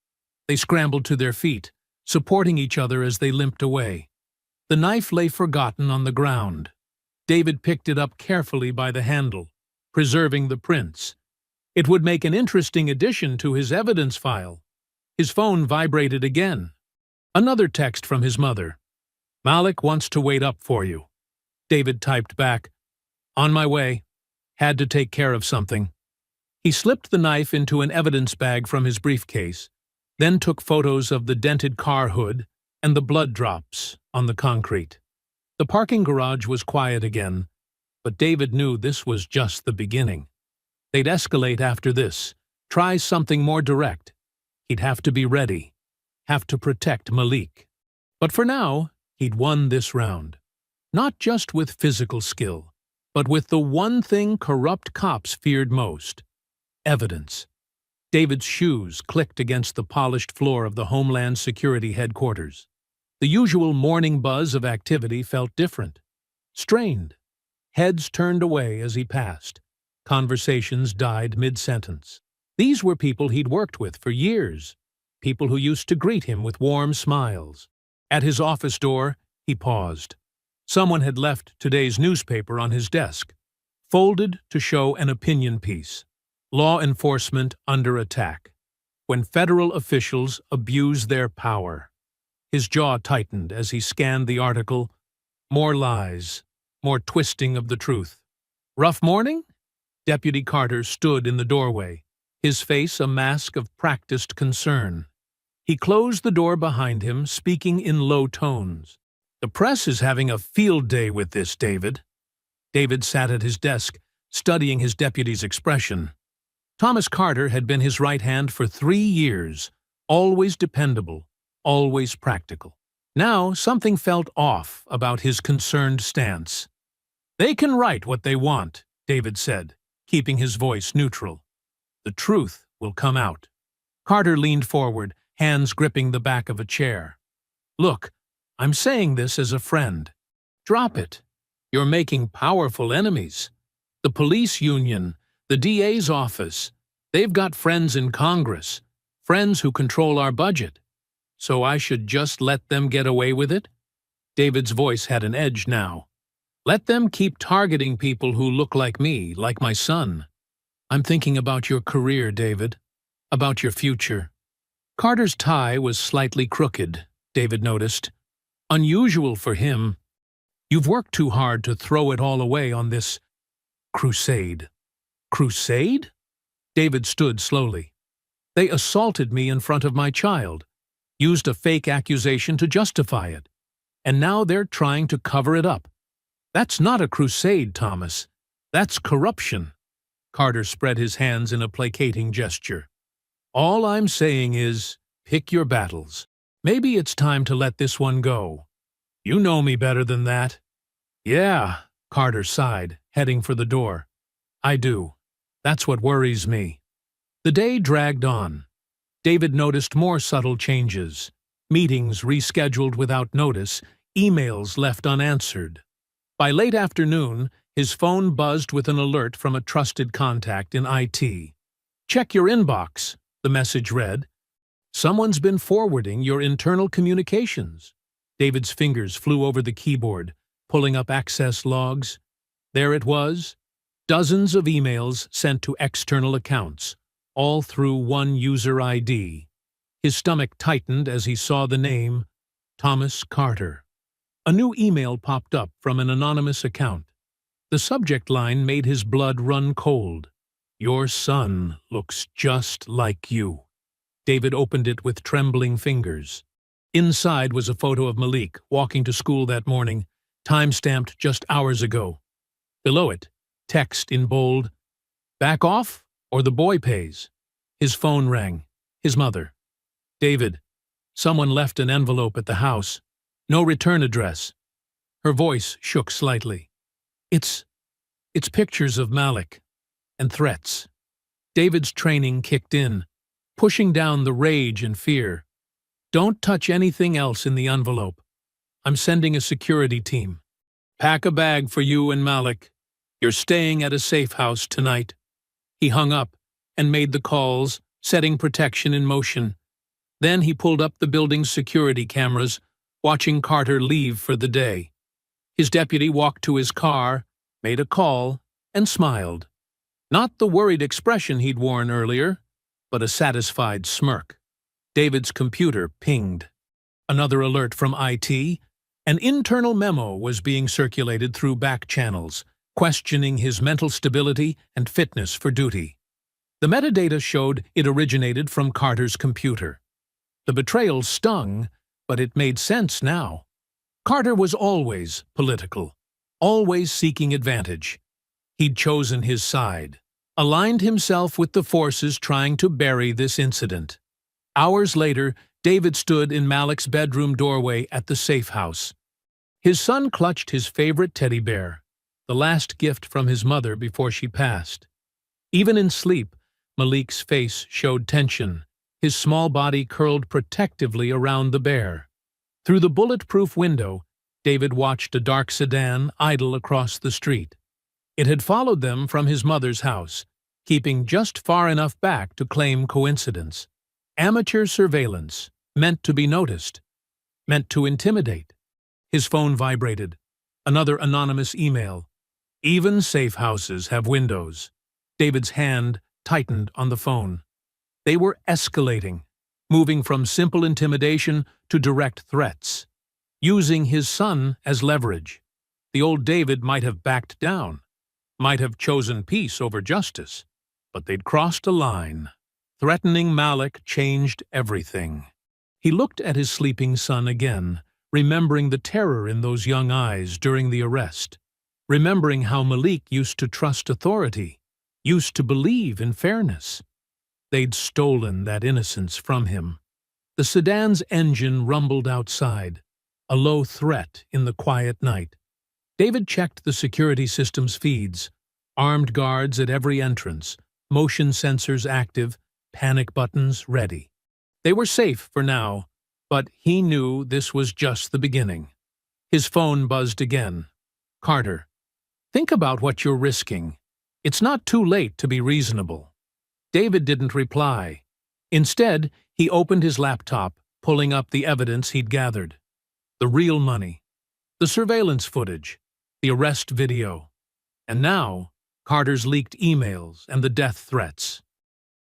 They scrambled to their feet, supporting each other as they limped away. The knife lay forgotten on the ground. David picked it up carefully by the handle, preserving the prints. It would make an interesting addition to his evidence file. His phone vibrated again. Another text from his mother. "Malik wants to wait up for you." David typed back, "On my way. Had to take care of something." He slipped the knife into an evidence bag from his briefcase, then took photos of the dented car hood and the blood drops on the concrete. The parking garage was quiet again, but David knew this was just the beginning. They'd escalate after this, try something more direct. He'd have to be ready, have to protect Malik. But for now, he'd won this round. Not just with physical skill, but with the one thing corrupt cops feared most: evidence. David's shoes clicked against the polished floor of the Homeland Security headquarters. The usual morning buzz of activity felt different, strained. Heads turned away as he passed. Conversations died mid-sentence. These were people he'd worked with for years, people who used to greet him with warm smiles. At his office door, he paused. Someone had left today's newspaper on his desk, folded to show an opinion piece. Law enforcement under attack. When federal officials abuse their power. His jaw tightened as he scanned the article. More lies, more twisting of the truth. "Rough morning?" Deputy Carter stood in the doorway, his face a mask of practiced concern. He closed the door behind him, speaking in low tones. "The press is having a field day with this, David." David sat at his desk, studying his deputy's expression. Thomas Carter had been his right hand for 3 years, always dependable, always practical. Now something felt off about his concerned stance. "They can write what they want," David said, keeping his voice neutral. "The truth will come out." Carter leaned forward, hands gripping the back of a chair. "Look, I'm saying this as a friend. Drop it. You're making powerful enemies. The police union, the DA's office, they've got friends in Congress, friends who control our budget. So I should just let them get away with it?" David's voice had an edge now. "Let them keep targeting people who look like me, like my son. I'm thinking about your career, David, about your future." Carter's tie was slightly crooked, David noticed. Unusual for him. "You've worked too hard to throw it all away on this crusade." "Crusade?" David stood slowly. "They assaulted me in front of my child, used a fake accusation to justify it, and now they're trying to cover it up. That's not a crusade, Thomas. That's corruption." Carter spread his hands in a placating gesture. "All I'm saying is, pick your battles. Maybe it's time to let this one go. You know me better than that." "Yeah," Carter sighed, heading for the door. "I do. That's what worries me." The day dragged on. David noticed more subtle changes. Meetings rescheduled without notice, emails left unanswered. By late afternoon, his phone buzzed with an alert from a trusted contact in IT. "Check your inbox," the message read. "Someone's been forwarding your internal communications." David's fingers flew over the keyboard, pulling up access logs. There it was, dozens of emails sent to external accounts, all through one user ID. His stomach tightened as he saw the name, Thomas Carter. A new email popped up from an anonymous account. The subject line made his blood run cold. "Your son looks just like you." David opened it with trembling fingers. Inside was a photo of Malik walking to school that morning, time-stamped just hours ago. Below it, text in bold, "Back off, or the boy pays." His phone rang. His mother. "David, someone left an envelope at the house. No return address." Her voice shook slightly. It's pictures of Malik, and threats." David's training kicked in, pushing down the rage and fear. "Don't touch anything else in the envelope. I'm sending a security team. Pack a bag for you and Malik. You're staying at a safe house tonight." He hung up and made the calls, setting protection in motion. Then he pulled up the building's security cameras, watching Carter leave for the day. His deputy walked to his car, made a call, and smiled. Not the worried expression he'd worn earlier, but a satisfied smirk. David's computer pinged. Another alert from IT. An internal memo was being circulated through back channels, questioning his mental stability and fitness for duty. The metadata showed it originated from Carter's computer. The betrayal stung, but it made sense now. Carter was always political, always seeking advantage. He'd chosen his side, aligned himself with the forces trying to bury this incident. Hours later, David stood in Malik's bedroom doorway at the safe house. His son clutched his favorite teddy bear, the last gift from his mother before she passed. Even in sleep, Malik's face showed tension, his small body curled protectively around the bear. Through the bulletproof window, David watched a dark sedan idle across the street. It had followed them from his mother's house, keeping just far enough back to claim coincidence. Amateur surveillance, meant to be noticed, meant to intimidate. His phone vibrated. Another anonymous email. "Even safe houses have windows." David's hand tightened on the phone. They were escalating, moving from simple intimidation to direct threats. Using his son as leverage. The old David might have backed down, might have chosen peace over justice, but they'd crossed a line. Threatening Malik changed everything. He looked at his sleeping son again, remembering the terror in those young eyes during the arrest, remembering how Malik used to trust authority, used to believe in fairness. They'd stolen that innocence from him. The sedan's engine rumbled outside, a low threat in the quiet night. David checked the security system's feeds, armed guards at every entrance, motion sensors active, panic buttons ready. They were safe for now, but he knew this was just the beginning. His phone buzzed again. "Carter, think about what you're risking. It's not too late to be reasonable." David didn't reply. Instead, he opened his laptop, pulling up the evidence he'd gathered. The real money, the surveillance footage, the arrest video, and now Carter's leaked emails and the death threats.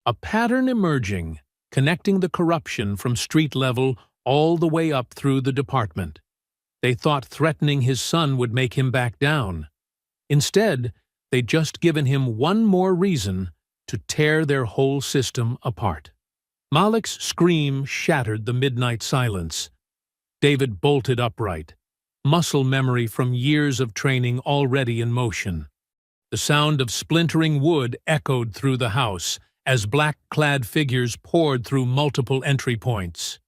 A pattern emerging, connecting the corruption from street level all the way up through the department. They thought threatening his son would make him back down. Instead, they'd just given him one more reason to tear their whole system apart. Malik's scream shattered the midnight silence. David bolted upright, muscle memory from years of training already in motion. The sound of splintering wood echoed through the house as black-clad figures poured through multiple entry points.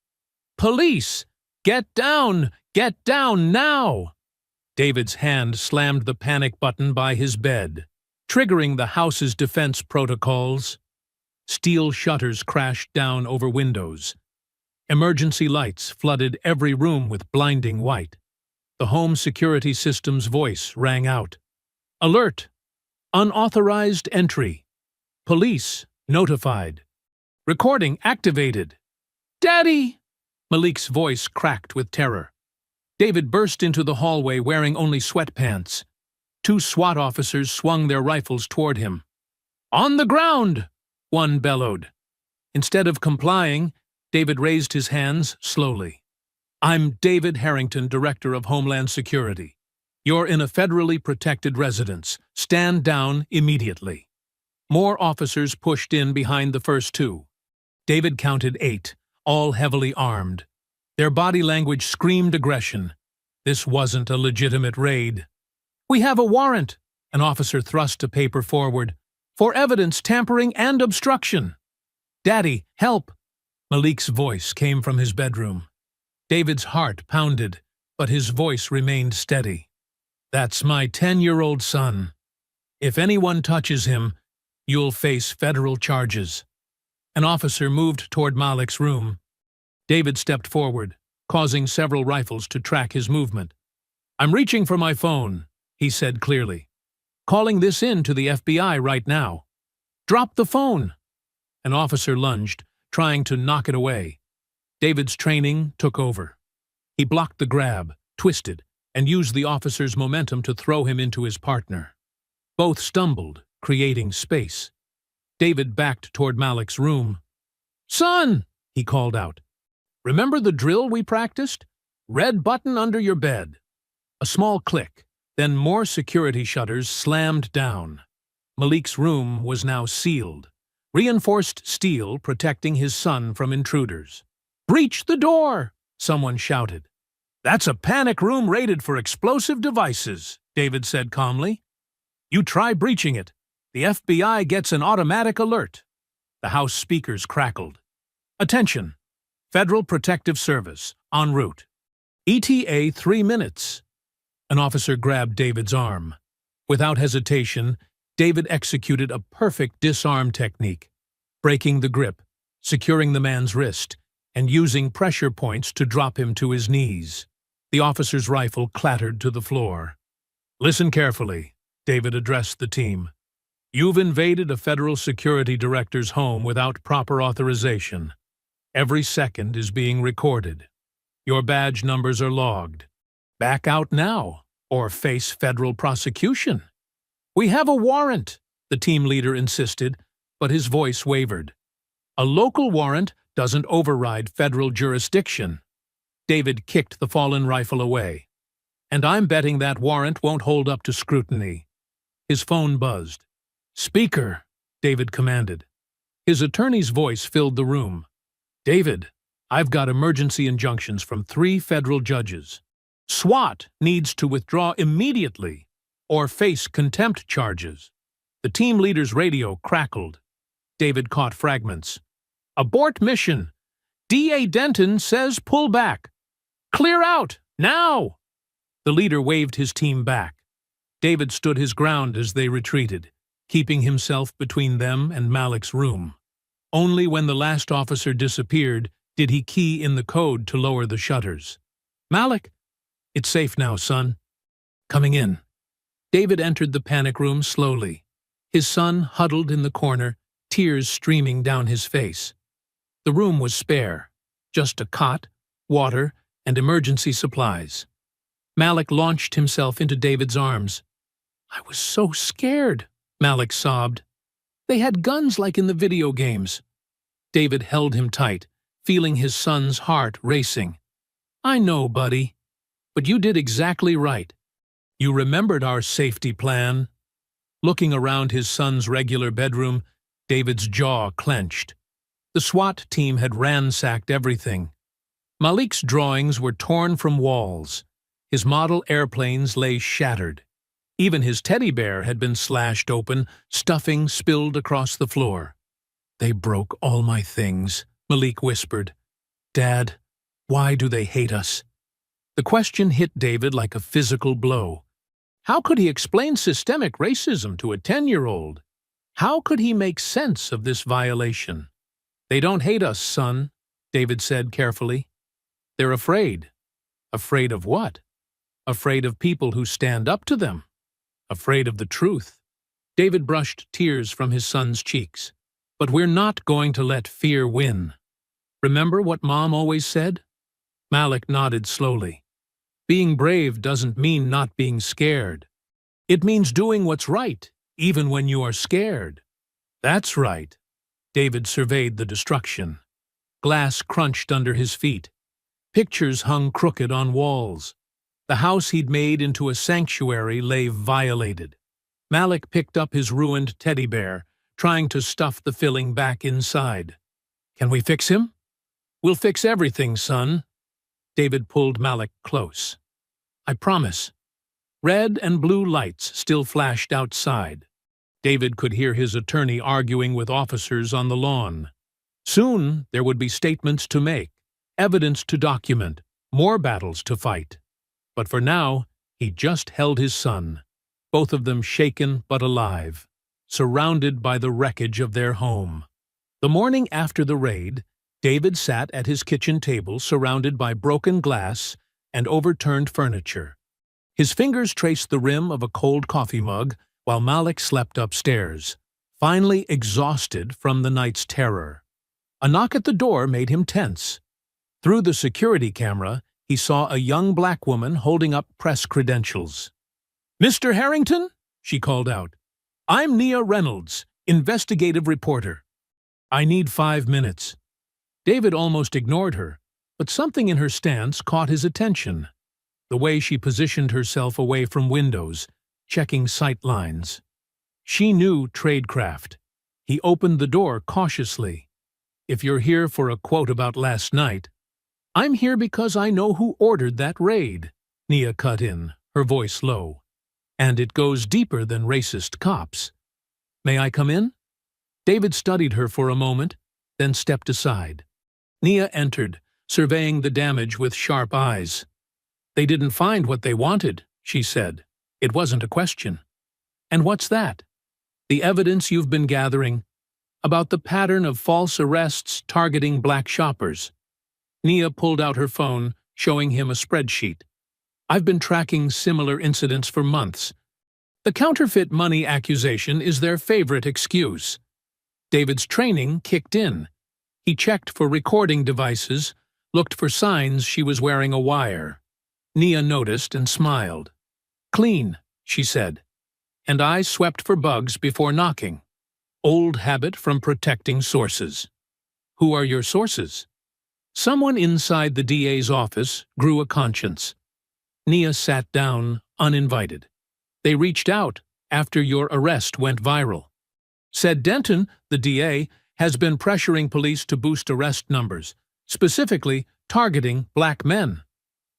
"Police! Get down! Get down now!" David's hand slammed the panic button by his bed, triggering the house's defense protocols. Steel shutters crashed down over windows. Emergency lights flooded every room with blinding white. The home security system's voice rang out. Alert! Unauthorized entry. Police notified. Recording activated. Daddy! Malik's voice cracked with terror. David burst into the hallway wearing only sweatpants. 2 SWAT officers swung their rifles toward him. On the ground! One bellowed. Instead of complying, David raised his hands slowly. I'm David Harrington, Director of Homeland Security. You're in a federally protected residence. Stand down immediately. More officers pushed in behind the first 2. David counted 8, all heavily armed. Their body language screamed aggression. This wasn't a legitimate raid. We have a warrant, an officer thrust a paper forward, for evidence tampering and obstruction. Daddy, help! Malik's voice came from his bedroom. David's heart pounded, but his voice remained steady. That's my 10-year-old son. If anyone touches him, you'll face federal charges. An officer moved toward Malik's room. David stepped forward, causing several rifles to track his movement. I'm reaching for my phone, he said clearly. Calling this in to the FBI right now. Drop the phone! An officer lunged, trying to knock it away. David's training took over. He blocked the grab, twisted, and used the officer's momentum to throw him into his partner. Both stumbled, creating space. David backed toward Malik's room. Son! He called out. Remember the drill we practiced? Red button under your bed. A small click, then more security shutters slammed down. Malik's room was now sealed. Reinforced steel protecting his son from intruders. Breach the door! Someone shouted. That's a panic room rated for explosive devices, David said calmly. You try breaching it. The FBI gets an automatic alert. The House speakers crackled. Attention! Federal Protective Service, en route. ETA 3 minutes. An officer grabbed David's arm. Without hesitation, David executed a perfect disarm technique, breaking the grip, securing the man's wrist, and using pressure points to drop him to his knees. The officer's rifle clattered to the floor. Listen carefully, David addressed the team. You've invaded a federal security director's home without proper authorization. Every second is being recorded. Your badge numbers are logged. Back out now, or face federal prosecution. We have a warrant, the team leader insisted, but his voice wavered. A local warrant doesn't override federal jurisdiction. David kicked the fallen rifle away. And I'm betting that warrant won't hold up to scrutiny. His phone buzzed. Speaker, David commanded. His attorney's voice filled the room. David, I've got emergency injunctions from 3 federal judges. SWAT needs to withdraw immediately or face contempt charges. The team leader's radio crackled. David caught fragments. Abort mission. D.A. Denton says pull back. Clear out, now! The leader waved his team back. David stood his ground as they retreated, keeping himself between them and Malik's room. Only when the last officer disappeared did he key in the code to lower the shutters. Malik, it's safe now, son. Coming in. David entered the panic room slowly. His son huddled in the corner, tears streaming down his face. The room was spare, just a cot, water, and emergency supplies. Malik launched himself into David's arms. I was so scared, Malik sobbed. They had guns like in the video games. David held him tight, feeling his son's heart racing. I know, buddy, but you did exactly right. You remembered our safety plan. Looking around his son's regular bedroom, David's jaw clenched. The SWAT team had ransacked everything. Malik's drawings were torn from walls. His model airplanes lay shattered. Even his teddy bear had been slashed open, stuffing spilled across the floor. They broke all my things, Malik whispered. Dad, why do they hate us? The question hit David like a physical blow. How could he explain systemic racism to a 10-year-old? How could he make sense of this violation? "They don't hate us, son," David said carefully. "They're afraid." Afraid of what? Afraid of people who stand up to them. Afraid of the truth. David brushed tears from his son's cheeks. "But we're not going to let fear win. Remember what Mom always said?" Malik nodded slowly. "Being brave doesn't mean not being scared. It means doing what's right, even when you are scared." "That's right." David surveyed the destruction. Glass crunched under his feet. Pictures hung crooked on walls. The house he'd made into a sanctuary lay violated. Malik picked up his ruined teddy bear, trying to stuff the filling back inside. "Can we fix him?" "We'll fix everything, son." David pulled Malik close. "I promise." Red and blue lights still flashed outside. David could hear his attorney arguing with officers on the lawn. Soon there would be statements to make, evidence to document, more battles to fight. But for now, he just held his son, both of them shaken but alive, surrounded by the wreckage of their home. The morning after the raid, David sat at his kitchen table surrounded by broken glass and overturned furniture. His fingers traced the rim of a cold coffee mug while Malik slept upstairs, finally exhausted from the night's terror. A knock at the door made him tense. Through the security camera, he saw a young black woman holding up press credentials. "Mr. Harrington?" she called out. "I'm Nia Reynolds, investigative reporter. I need 5 minutes." David almost ignored her, but something in her stance caught his attention. The way she positioned herself away from windows, checking sight lines. She knew tradecraft. He opened the door cautiously. "If you're here for a quote about last night—" "I'm here because I know who ordered that raid," Nia cut in, her voice low. "And it goes deeper than racist cops. May I come in?" David studied her for a moment, then stepped aside. Nia entered, surveying the damage with sharp eyes. "They didn't find what they wanted," she said. "It wasn't a question." "And what's that?" "The evidence you've been gathering about the pattern of false arrests targeting black shoppers." Nia pulled out her phone, showing him a spreadsheet. "I've been tracking similar incidents for months. The counterfeit money accusation is their favorite excuse." David's training kicked in. He checked for recording devices, looked for signs she was wearing a wire. Nia noticed and smiled. "Clean," she said. "And I swept for bugs before knocking. Old habit from protecting sources." "Who are your sources?" Someone inside the DA's office grew a conscience. Nia sat down, uninvited. "They reached out after your arrest went viral. Said Denton, the DA, has been pressuring police to boost arrest numbers, specifically targeting black men."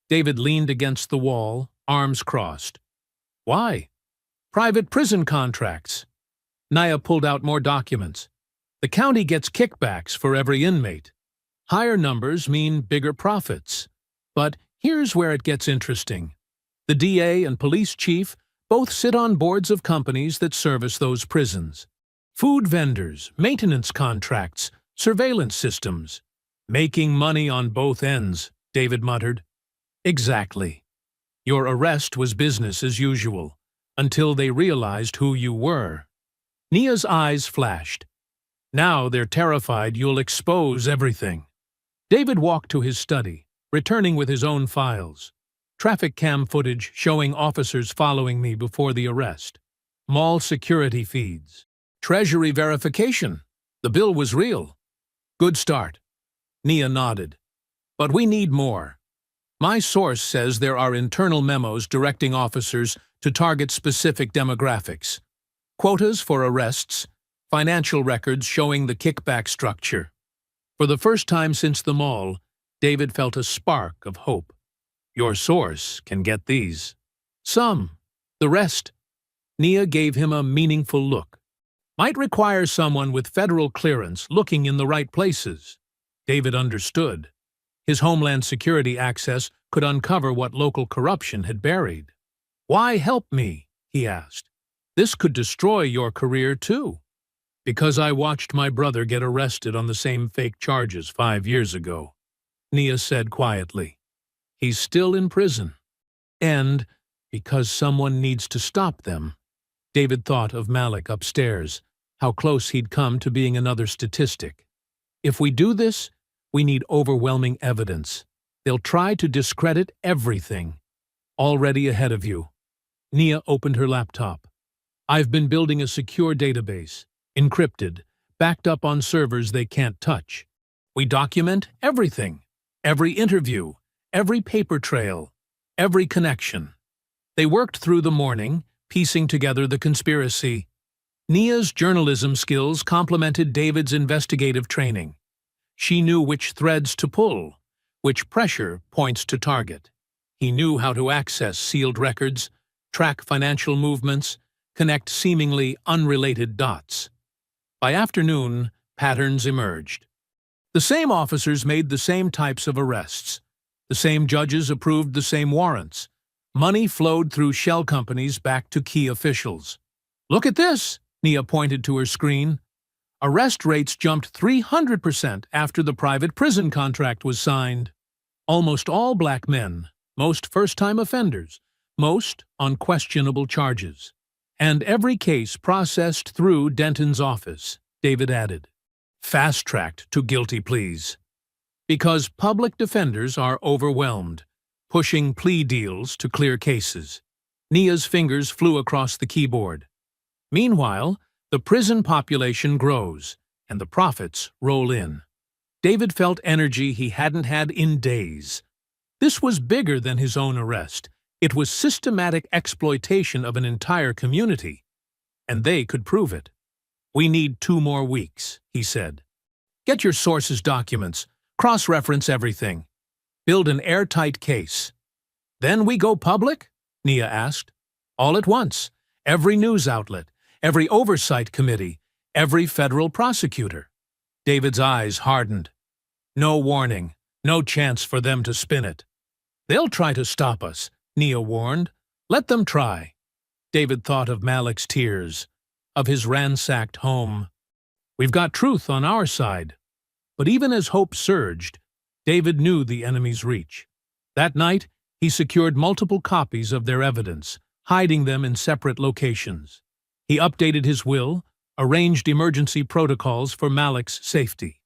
David leaned against the wall, arms crossed. "Why?" "Private prison contracts." Nia pulled out more documents. "The county gets kickbacks for every inmate. Higher numbers mean bigger profits. But here's where it gets interesting. The DA and police chief both sit on boards of companies that service those prisons. Food vendors, maintenance contracts, surveillance systems. Making money on both ends," David muttered. "Exactly. Your arrest was business as usual, until they realized who you were." Nia's eyes flashed. "Now they're terrified you'll expose everything." David walked to his study, returning with his own files. Traffic cam footage showing officers following me before the arrest. Mall security feeds. Treasury verification. The bill was real. "Good start." Nia nodded. "But we need more. My source says there are internal memos directing officers to target specific demographics. Quotas for arrests, financial records showing the kickback structure." For the first time since the mall, David felt a spark of hope. "Your source can get these." "Some. The rest." Nia gave him a meaningful look. "Might require someone with federal clearance looking in the right places." David understood. His Homeland Security access could uncover what local corruption had buried. "Why help me?" he asked. "This could destroy your career, too." Because I watched my brother get arrested on the same fake charges 5 years ago, Nia said quietly. He's still in prison. And because someone needs to stop them. David thought of Malik upstairs, how close he'd come to being another statistic. If we do this, we need overwhelming evidence. They'll try to discredit everything. Already ahead of you. Nia opened her laptop. I've been building a secure database, encrypted, backed up on servers they can't touch. We document everything, every interview, every paper trail, every connection. They worked through the morning, piecing together the conspiracy. Nia's journalism skills complemented David's investigative training. She knew which threads to pull, which pressure points to target. He knew how to access sealed records, track financial movements, connect seemingly unrelated dots. By afternoon, patterns emerged. The same officers made the same types of arrests. The same judges approved the same warrants. Money flowed through shell companies back to key officials. Look at this, Nia pointed to her screen. Arrest rates jumped 300% after the private prison contract was signed. Almost all black men, most first-time offenders, most on questionable charges. And every case processed through Denton's office, David added. Fast-tracked to guilty pleas. Because public defenders are overwhelmed, pushing plea deals to clear cases. Nia's fingers flew across the keyboard. Meanwhile, the prison population grows, and the profits roll in. David felt energy he hadn't had in days. This was bigger than his own arrest. It was systematic exploitation of an entire community, and they could prove it. We need 2 more weeks, he said. Get your sources' documents, cross-reference everything. Build an airtight case. Then we go public? Nia asked. All at once. Every news outlet, every oversight committee, every federal prosecutor. David's eyes hardened. No warning, no chance for them to spin it. They'll try to stop us, Nia warned. Let them try. David thought of Malik's tears, of his ransacked home. We've got truth on our side. But even as hope surged, David knew the enemy's reach. That night, he secured multiple copies of their evidence, hiding them in separate locations. He updated his will, arranged emergency protocols for Malik's safety.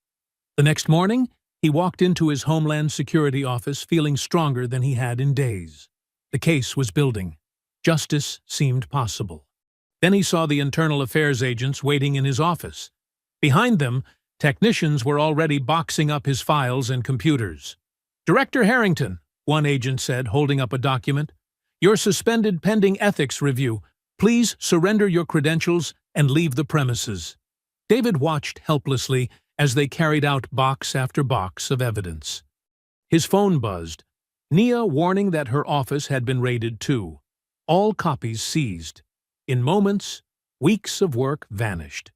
The next morning, he walked into his Homeland Security office feeling stronger than he had in days. The case was building. Justice seemed possible. Then he saw the internal affairs agents waiting in his office. Behind them, technicians were already boxing up his files and computers. Director Harrington, one agent said, holding up a document. You're suspended pending ethics review. Please surrender your credentials and leave the premises. David watched helplessly as they carried out box after box of evidence. His phone buzzed. Nia warning that her office had been raided too. All copies seized. In moments, weeks of work vanished.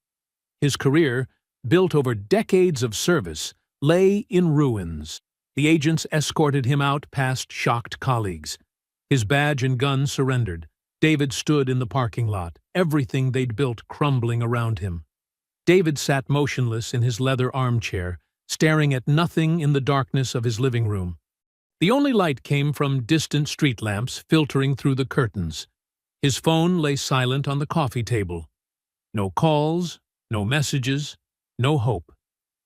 His career, built over decades of service, lay in ruins. The agents escorted him out past shocked colleagues. His badge and gun surrendered. David stood in the parking lot, everything they'd built crumbling around him. David sat motionless in his leather armchair, staring at nothing in the darkness of his living room. The only light came from distant street lamps filtering through the curtains. His phone lay silent on the coffee table. No calls, no messages, no hope.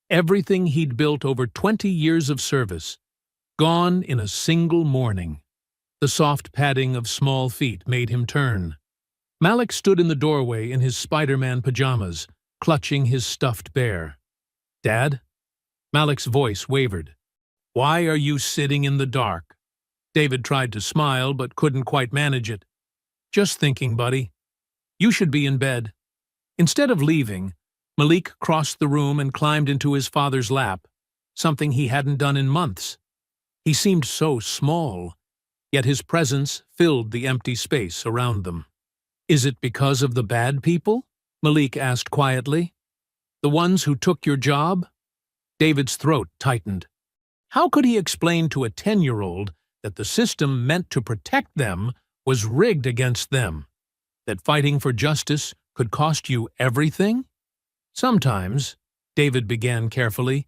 Everything he'd built over 20 years of service, gone in a single morning. The soft padding of small feet made him turn. Malik stood in the doorway in his Spider-Man pajamas, clutching his stuffed bear. Dad? Malik's voice wavered. Why are you sitting in the dark? David tried to smile but couldn't quite manage it. Just thinking, buddy. You should be in bed. Instead of leaving, Malik crossed the room and climbed into his father's lap, something he hadn't done in months. He seemed so small, yet his presence filled the empty space around them. Is it because of the bad people? Malik asked quietly. The ones who took your job? David's throat tightened. How could he explain to a 10-year-old that the system meant to protect them was rigged against them? That fighting for justice could cost you everything? Sometimes, David began carefully,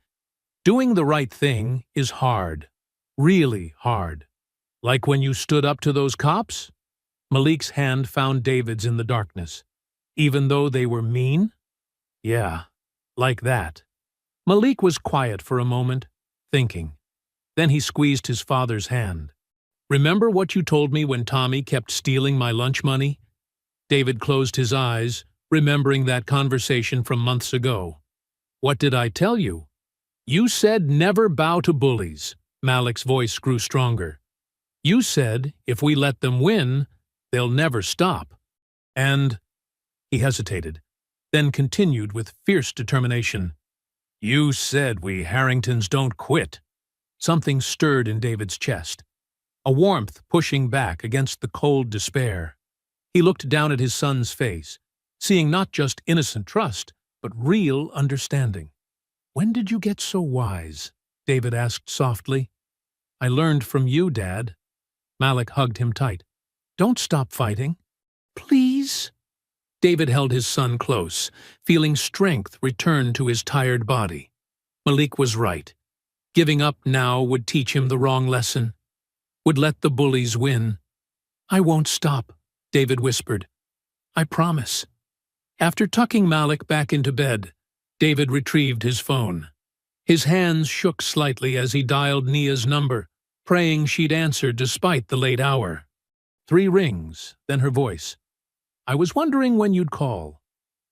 doing the right thing is hard. Really hard. Like when you stood up to those cops? Malik's hand found David's in the darkness. Even though they were mean? Yeah, like that. Malik was quiet for a moment, thinking. Then he squeezed his father's hand. Remember what you told me when Tommy kept stealing my lunch money? David closed his eyes, remembering that conversation from months ago. What did I tell you? You said never bow to bullies. Malik's voice grew stronger. You said if we let them win, they'll never stop. And he hesitated, then continued with fierce determination. You said we Harringtons don't quit. Something stirred in David's chest, a warmth pushing back against the cold despair. He looked down at his son's face, seeing not just innocent trust, but real understanding. When did you get so wise? David asked softly. I learned from you, Dad. Malik hugged him tight. Don't stop fighting. Please? David held his son close, feeling strength return to his tired body. Malik was right. Giving up now would teach him the wrong lesson, would let the bullies win. I won't stop, David whispered. I promise. After tucking Malik back into bed, David retrieved his phone. His hands shook slightly as he dialed Nia's number, praying she'd answer despite the late hour. 3 rings, then her voice. I was wondering when you'd call.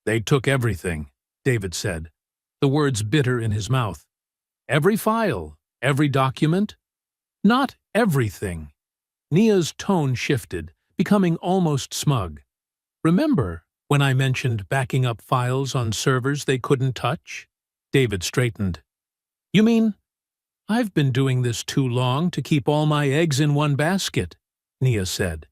They took everything, David said, the words bitter in his mouth. Every file, every document? Not everything. Nia's tone shifted, becoming almost smug. Remember when I mentioned backing up files on servers they couldn't touch? David straightened. You mean, I've been doing this too long to keep all my eggs in one basket, Nia said.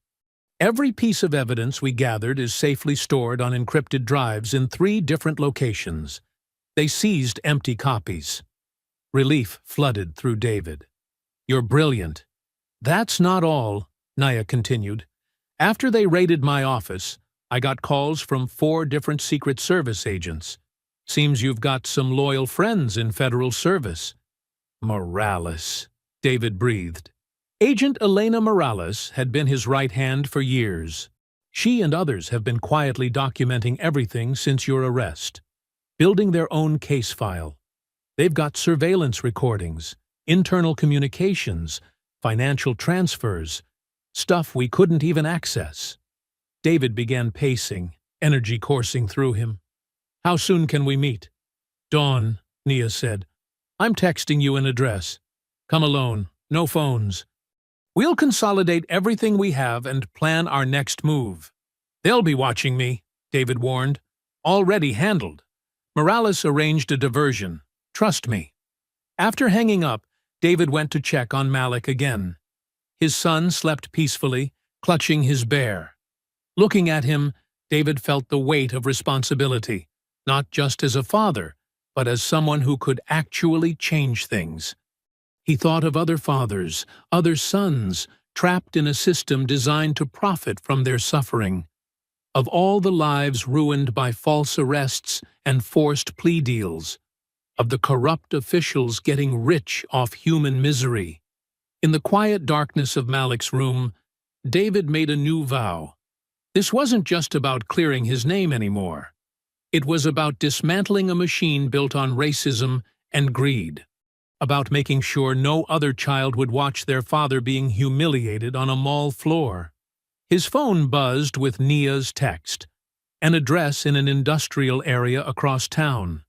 Every piece of evidence we gathered is safely stored on encrypted drives in 3 different locations. They seized empty copies. Relief flooded through David. You're brilliant. That's not all, Nia continued. After they raided my office, I got calls from 4 different Secret Service agents. Seems you've got some loyal friends in federal service. Morales, David breathed. Agent Elena Morales had been his right hand for years. She and others have been quietly documenting everything since your arrest, building their own case file. They've got surveillance recordings, internal communications, financial transfers, stuff we couldn't even access. David began pacing, energy coursing through him. How soon can we meet? Dawn, Nia said. I'm texting you an address. Come alone, no phones. We'll consolidate everything we have and plan our next move. They'll be watching me, David warned. Already handled. Morales arranged a diversion. Trust me. After hanging up, David went to check on Malik again. His son slept peacefully, clutching his bear. Looking at him, David felt the weight of responsibility, not just as a father, but as someone who could actually change things. He thought of other fathers, other sons, trapped in a system designed to profit from their suffering. Of all the lives ruined by false arrests and forced plea deals. Of the corrupt officials getting rich off human misery. In the quiet darkness of Malik's room, David made a new vow. This wasn't just about clearing his name anymore. It was about dismantling a machine built on racism and greed. About making sure no other child would watch their father being humiliated on a mall floor. His phone buzzed with Nia's text, an address in an industrial area across town.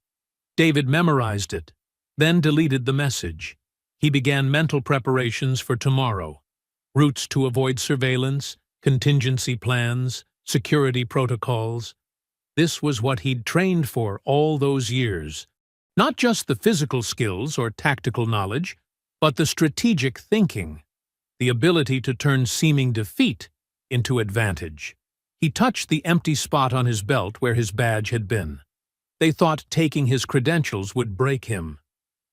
David memorized it, then deleted the message. He began mental preparations for tomorrow. Routes to avoid surveillance, contingency plans, security protocols. This was what he'd trained for all those years. Not just the physical skills or tactical knowledge, but the strategic thinking, the ability to turn seeming defeat into advantage. He touched the empty spot on his belt where his badge had been. They thought taking his credentials would break him.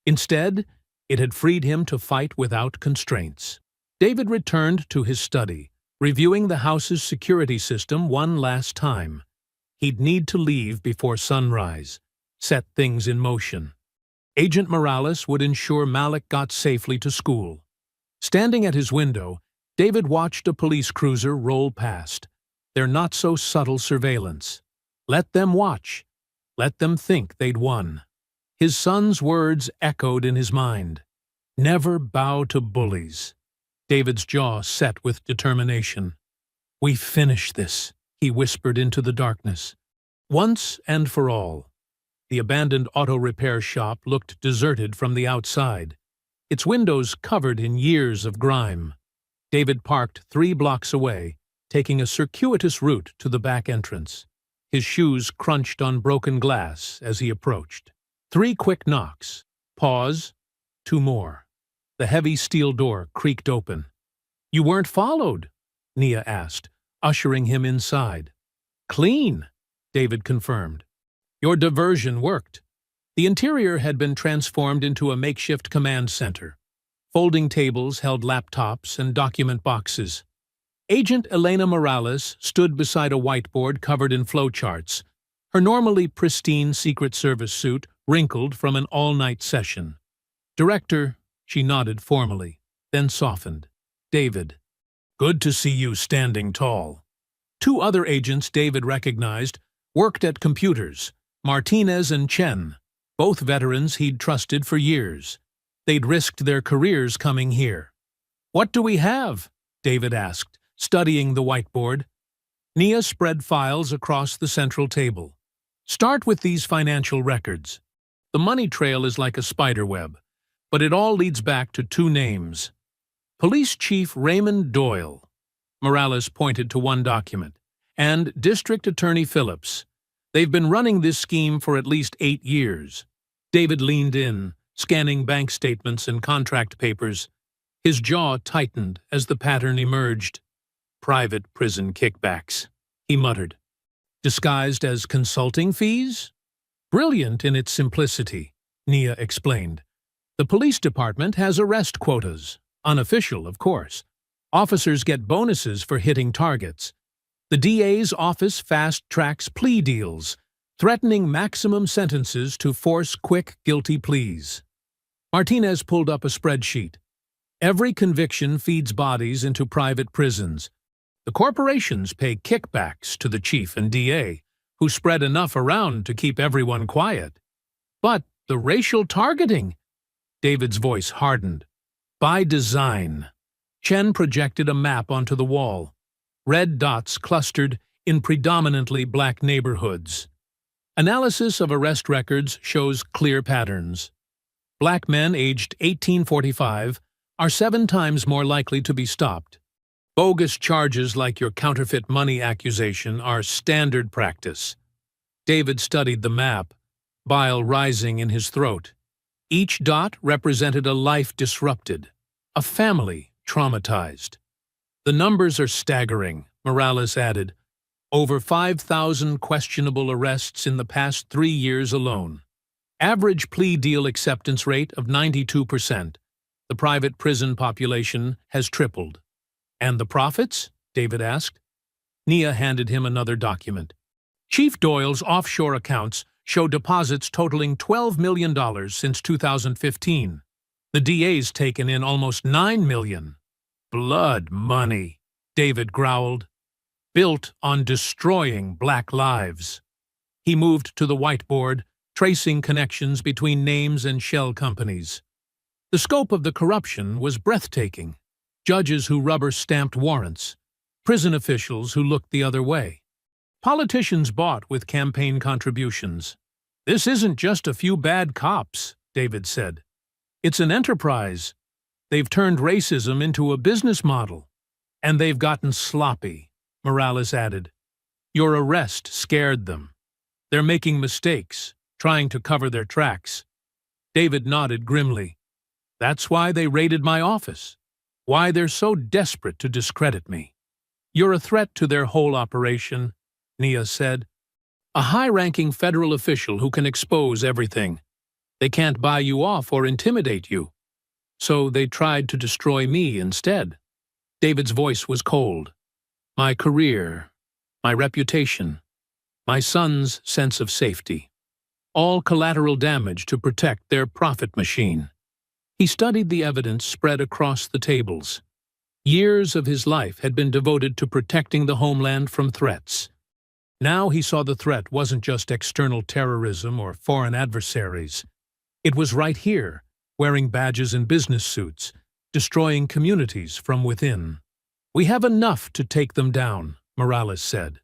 Instead, it had freed him to fight without constraints. David returned to his study, reviewing the house's security system one last time. He'd need to leave before sunrise, set things in motion. Agent Morales would ensure Malik got safely to school. Standing at his window, David watched a police cruiser roll past. Their not-so-subtle surveillance. Let them watch. Let them think they'd won. His son's words echoed in his mind. Never bow to bullies. David's jaw set with determination. We finish this, he whispered into the darkness. Once and for all. The abandoned auto repair shop looked deserted from the outside, its windows covered in years of grime. David parked 3 blocks away, taking a circuitous route to the back entrance. His shoes crunched on broken glass as he approached. 3 quick knocks. Pause. 2 more. The heavy steel door creaked open. You weren't followed? Nia asked, ushering him inside. Clean, David confirmed. Your diversion worked. The interior had been transformed into a makeshift command center. Folding tables held laptops and document boxes. Agent Elena Morales stood beside a whiteboard covered in flowcharts, her normally pristine Secret Service suit wrinkled from an all-night session. Director, she nodded formally, then softened. David. Good to see you standing tall. 2 other agents David recognized worked at computers, Martinez and Chen, both veterans he'd trusted for years. They'd risked their careers coming here. What do we have? David asked, studying the whiteboard. Nia spread files across the central table. Start with these financial records. The money trail is like a spider web, but it all leads back to 2 names. Police Chief Raymond Doyle, Morales pointed to one document, and District Attorney Phillips. They've been running this scheme for at least 8 years. David leaned in, scanning bank statements and contract papers. His jaw tightened as the pattern emerged. Private prison kickbacks, he muttered. Disguised as consulting fees? Brilliant in its simplicity, Nia explained. The police department has arrest quotas, unofficial, of course. Officers get bonuses for hitting targets. The DA's office fast-tracks plea deals, threatening maximum sentences to force quick, guilty pleas. Martinez pulled up a spreadsheet. Every conviction feeds bodies into private prisons. The corporations pay kickbacks to the chief and DA, who spread enough around to keep everyone quiet. But the racial targeting? David's voice hardened. By design. Chen projected a map onto the wall. Red dots clustered in predominantly black neighborhoods. Analysis of arrest records shows clear patterns. Black men aged 1845 are 7 times more likely to be stopped. Bogus charges like your counterfeit money accusation are standard practice. David studied the map, bile rising in his throat. Each dot represented a life disrupted, a family traumatized. The numbers are staggering, Morales added. Over 5,000 questionable arrests in the past 3 years alone. Average plea deal acceptance rate of 92%. The private prison population has tripled. And the profits? David asked. Nia handed him another document. Chief Doyle's offshore accounts show deposits totaling $12 million since 2015. The DA's taken in almost $9 million. Blood money, David growled. Built on destroying black lives. He moved to the whiteboard, tracing connections between names and shell companies. The scope of the corruption was breathtaking. Judges who rubber-stamped warrants. Prison officials who looked the other way. Politicians bought with campaign contributions. This isn't just a few bad cops, David said. It's an enterprise. They've turned racism into a business model. And they've gotten sloppy, Morales added. Your arrest scared them. They're making mistakes, trying to cover their tracks. David nodded grimly. That's why they raided my office. Why they're so desperate to discredit me. You're a threat to their whole operation, Nia said. A high-ranking federal official who can expose everything. They can't buy you off or intimidate you. So they tried to destroy me instead. David's voice was cold. My career, my reputation, my son's sense of safety. all collateral damage to protect their profit machine. He studied the evidence spread across the tables. Years of his life had been devoted to protecting the homeland from threats. Now he saw the threat wasn't just external terrorism or foreign adversaries. It was right here, wearing badges and business suits, destroying communities from within. "We have enough to take them down," Morales said.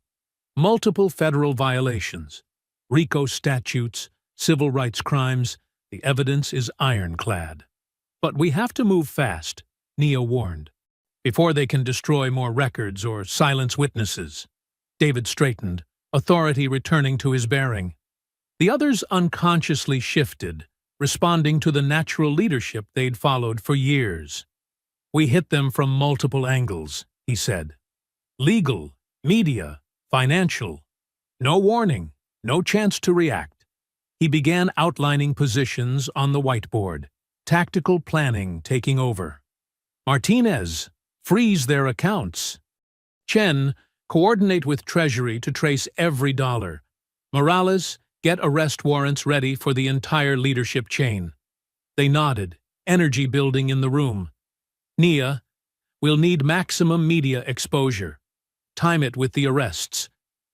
"Multiple federal violations, RICO statutes, civil rights crimes, the evidence is ironclad. But we have to move fast," Nia warned, "before they can destroy more records or silence witnesses." David straightened, authority returning to his bearing. The others unconsciously shifted, responding to the natural leadership they'd followed for years. "We hit them from multiple angles," he said. "Legal, media, financial. No warning, no chance to react." He began outlining positions on the whiteboard, tactical planning taking over. "Martinez, freeze their accounts. Chen, coordinate with Treasury to trace every dollar. Morales, get arrest warrants ready for the entire leadership chain." They nodded, energy building in the room. "Nia, we'll need maximum media exposure. Time it with the arrests.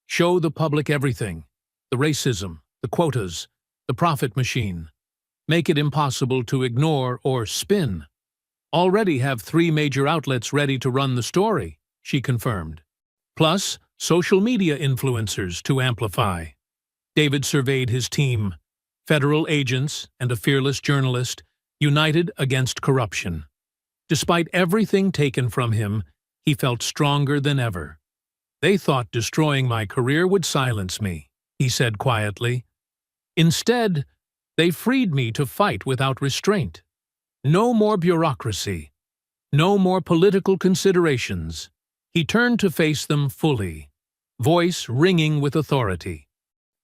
Show the public everything. The racism, the quotas, the profit machine. Make it impossible to ignore or spin." "Already have 3 major outlets ready to run the story," she confirmed. "Plus, social media influencers to amplify." David surveyed his team, federal agents and a fearless journalist, united against corruption. Despite everything taken from him, he felt stronger than ever. "They thought destroying my career would silence me," he said quietly. "Instead, they freed me to fight without restraint. No more bureaucracy. No more political considerations." He turned to face them fully, voice ringing with authority.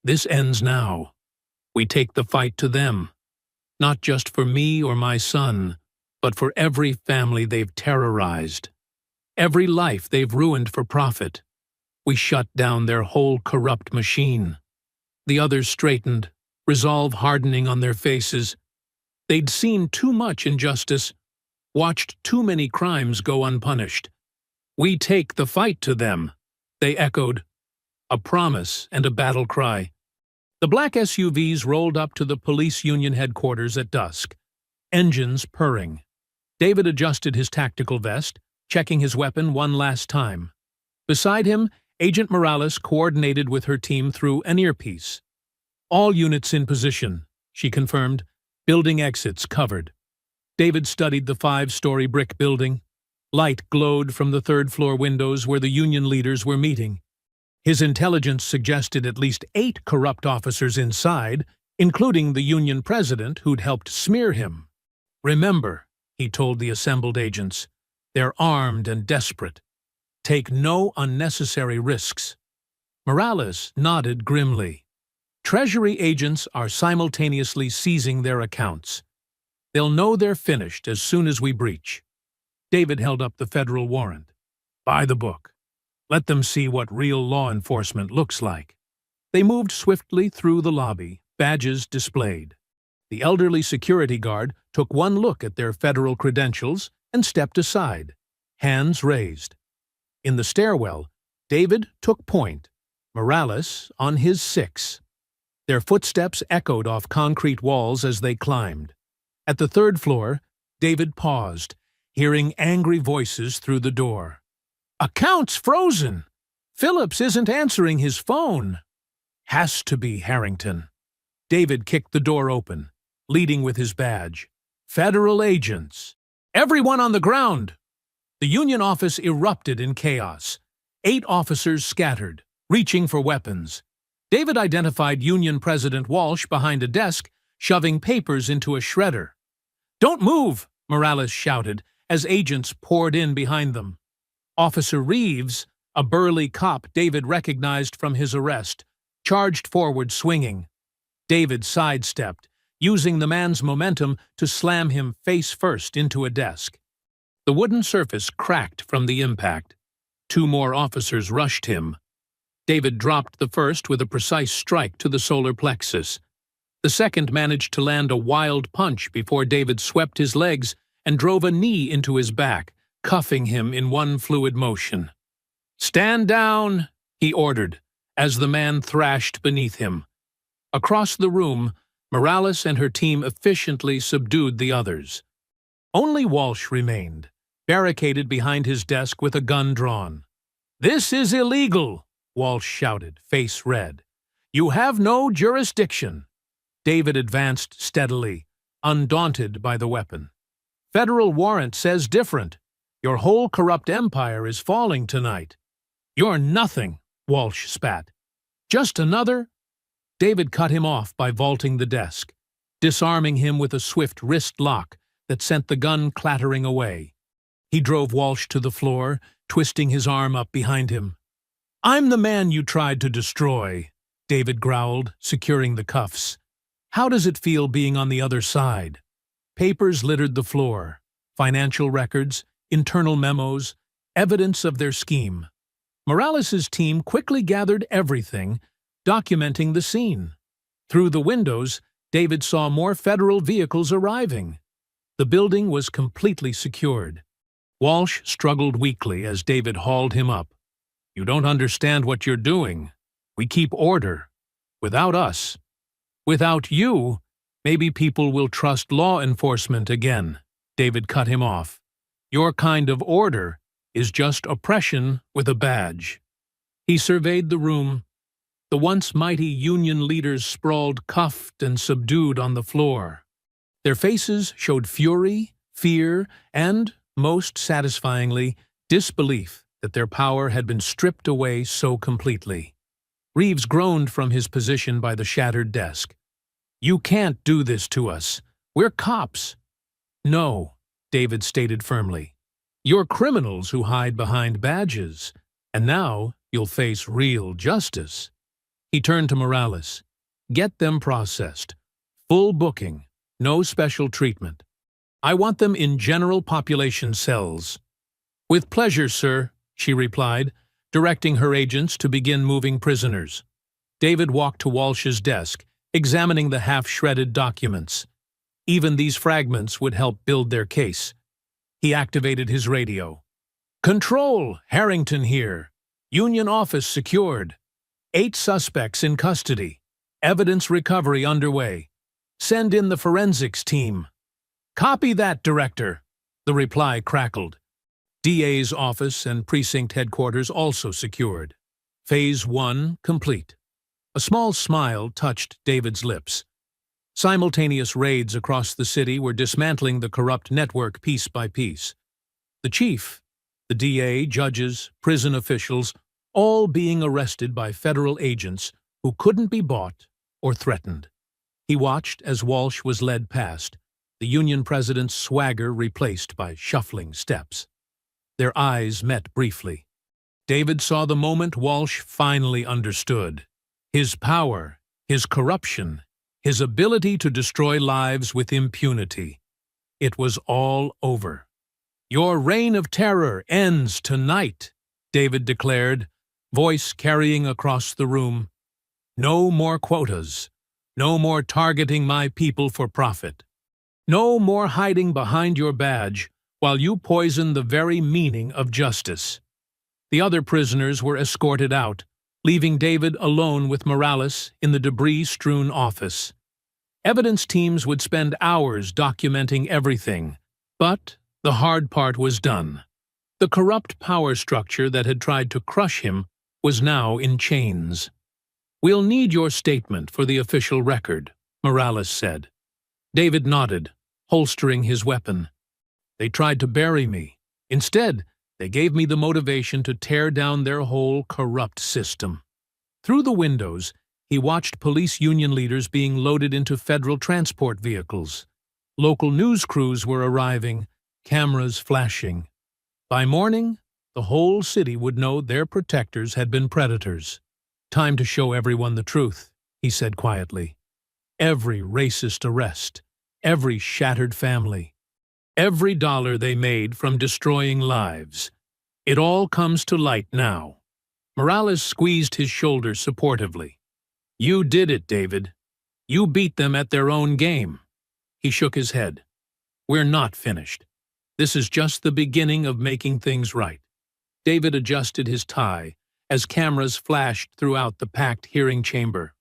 "This ends now. We take the fight to them. Not just for me or my son, but for every family they've terrorized. Every life they've ruined for profit. We shut down their whole corrupt machine." The others straightened, resolve hardening on their faces. They'd seen too much injustice, watched too many crimes go unpunished. "We take the fight to them," they echoed, a promise and a battle cry. The black SUVs rolled up to the police union headquarters at dusk, engines purring. David adjusted his tactical vest, checking his weapon one last time. Beside him, Agent Morales coordinated with her team through an earpiece. "All units in position," she confirmed, "building exits covered." David studied the 5-story brick building. Light glowed from the third-floor windows where the union leaders were meeting. His intelligence suggested at least 8 corrupt officers inside, including the union president who'd helped smear him. "Remember," he told the assembled agents, "they're armed and desperate. Take no unnecessary risks." Morales nodded grimly. "Treasury agents are simultaneously seizing their accounts. They'll know they're finished as soon as we breach." David held up the federal warrant. "Buy the book. Let them see what real law enforcement looks like." They moved swiftly through the lobby, badges displayed. The elderly security guard took one look at their federal credentials and stepped aside, hands raised. In the stairwell, David took point, Morales on his 6. Their footsteps echoed off concrete walls as they climbed. At the 3rd floor, David paused, hearing angry voices through the door. "Accounts frozen! Phillips isn't answering his phone!" "Has to be Harrington." David kicked the door open, leading with his badge. "Federal agents! Everyone on the ground!" The union office erupted in chaos. 8 officers scattered, reaching for weapons. David identified Union President Walsh behind a desk, shoving papers into a shredder. "Don't move!" Morales shouted, as agents poured in behind them. Officer Reeves, a burly cop David recognized from his arrest, charged forward swinging. David sidestepped, using the man's momentum to slam him face first into a desk. The wooden surface cracked from the impact. 2 more officers rushed him. David dropped the first with a precise strike to the solar plexus. The second managed to land a wild punch before David swept his legs and drove a knee into his back, cuffing him in one fluid motion. "Stand down," he ordered, as the man thrashed beneath him. Across the room, Morales and her team efficiently subdued the others. Only Walsh remained, barricaded behind his desk with a gun drawn. "This is illegal," Walsh shouted, face red. "You have no jurisdiction." David advanced steadily, undaunted by the weapon. "Federal warrant says different. Your whole corrupt empire is falling tonight." "You're nothing," Walsh spat. "Just another—" David cut him off by vaulting the desk, disarming him with a swift wrist lock that sent the gun clattering away. He drove Walsh to the floor, twisting his arm up behind him. "I'm the man you tried to destroy," David growled, securing the cuffs. "How does it feel being on the other side?" Papers littered the floor, financial records, internal memos, evidence of their scheme. Morales's team quickly gathered everything, documenting the scene. Through the windows, David saw more federal vehicles arriving. The building was completely secured. Walsh struggled weakly as David hauled him up. "You don't understand what you're doing. We keep order. Without us, without you, maybe people will trust law enforcement again." David cut him off. "Your kind of order is just oppression with a badge." He surveyed the room. The once mighty Union leaders sprawled cuffed and subdued on the floor. Their faces showed fury, fear, and, most satisfyingly, disbelief that their power had been stripped away so completely. Reeves groaned from his position by the shattered desk. "You can't do this to us. We're cops." "No," David stated firmly. "You're criminals who hide behind badges, and now you'll face real justice." He turned to Morales. "Get them processed. Full booking. No special treatment. I want them in general population cells." "With pleasure, sir," she replied, directing her agents to begin moving prisoners. David walked to Walsh's desk, examining the half-shredded documents. Even these fragments would help build their case. He activated his radio. "Control, Harrington here. Union office secured. 8 suspects in custody. Evidence recovery underway. Send in the forensics team." "Copy that, Director," the reply crackled. DA's office and precinct headquarters also secured. Phase 1 complete. A small smile touched David's lips. Simultaneous raids across the city were dismantling the corrupt network piece by piece. The chief, the DA, judges, prison officials, all being arrested by federal agents who couldn't be bought or threatened. He watched as Walsh was led past, the Union president's swagger replaced by shuffling steps. Their eyes met briefly. David saw the moment Walsh finally understood. His power, his corruption, his ability to destroy lives with impunity. It was all over. "Your reign of terror ends tonight," David declared, voice carrying across the room. "No more quotas. No more targeting my people for profit. No more hiding behind your badge while you poison the very meaning of justice." The other prisoners were escorted out, leaving David alone with Morales in the debris-strewn office. Evidence teams would spend hours documenting everything, but the hard part was done. The corrupt power structure that had tried to crush him was now in chains. "We'll need your statement for the official record," Morales said. David nodded, holstering his weapon. "They tried to bury me. Instead, they gave me the motivation to tear down their whole corrupt system." Through the windows, he watched police union leaders being loaded into federal transport vehicles. Local news crews were arriving, cameras flashing. By morning, the whole city would know their protectors had been predators. "Time to show everyone the truth," he said quietly. "Every racist arrest, every shattered family, every dollar they made from destroying lives. It all comes to light now." Morales squeezed his shoulder supportively. "You did it, David. You beat them at their own game. He shook his head. We're not finished. This is just the beginning of making things right. David adjusted his tie as cameras flashed throughout the packed hearing chamber.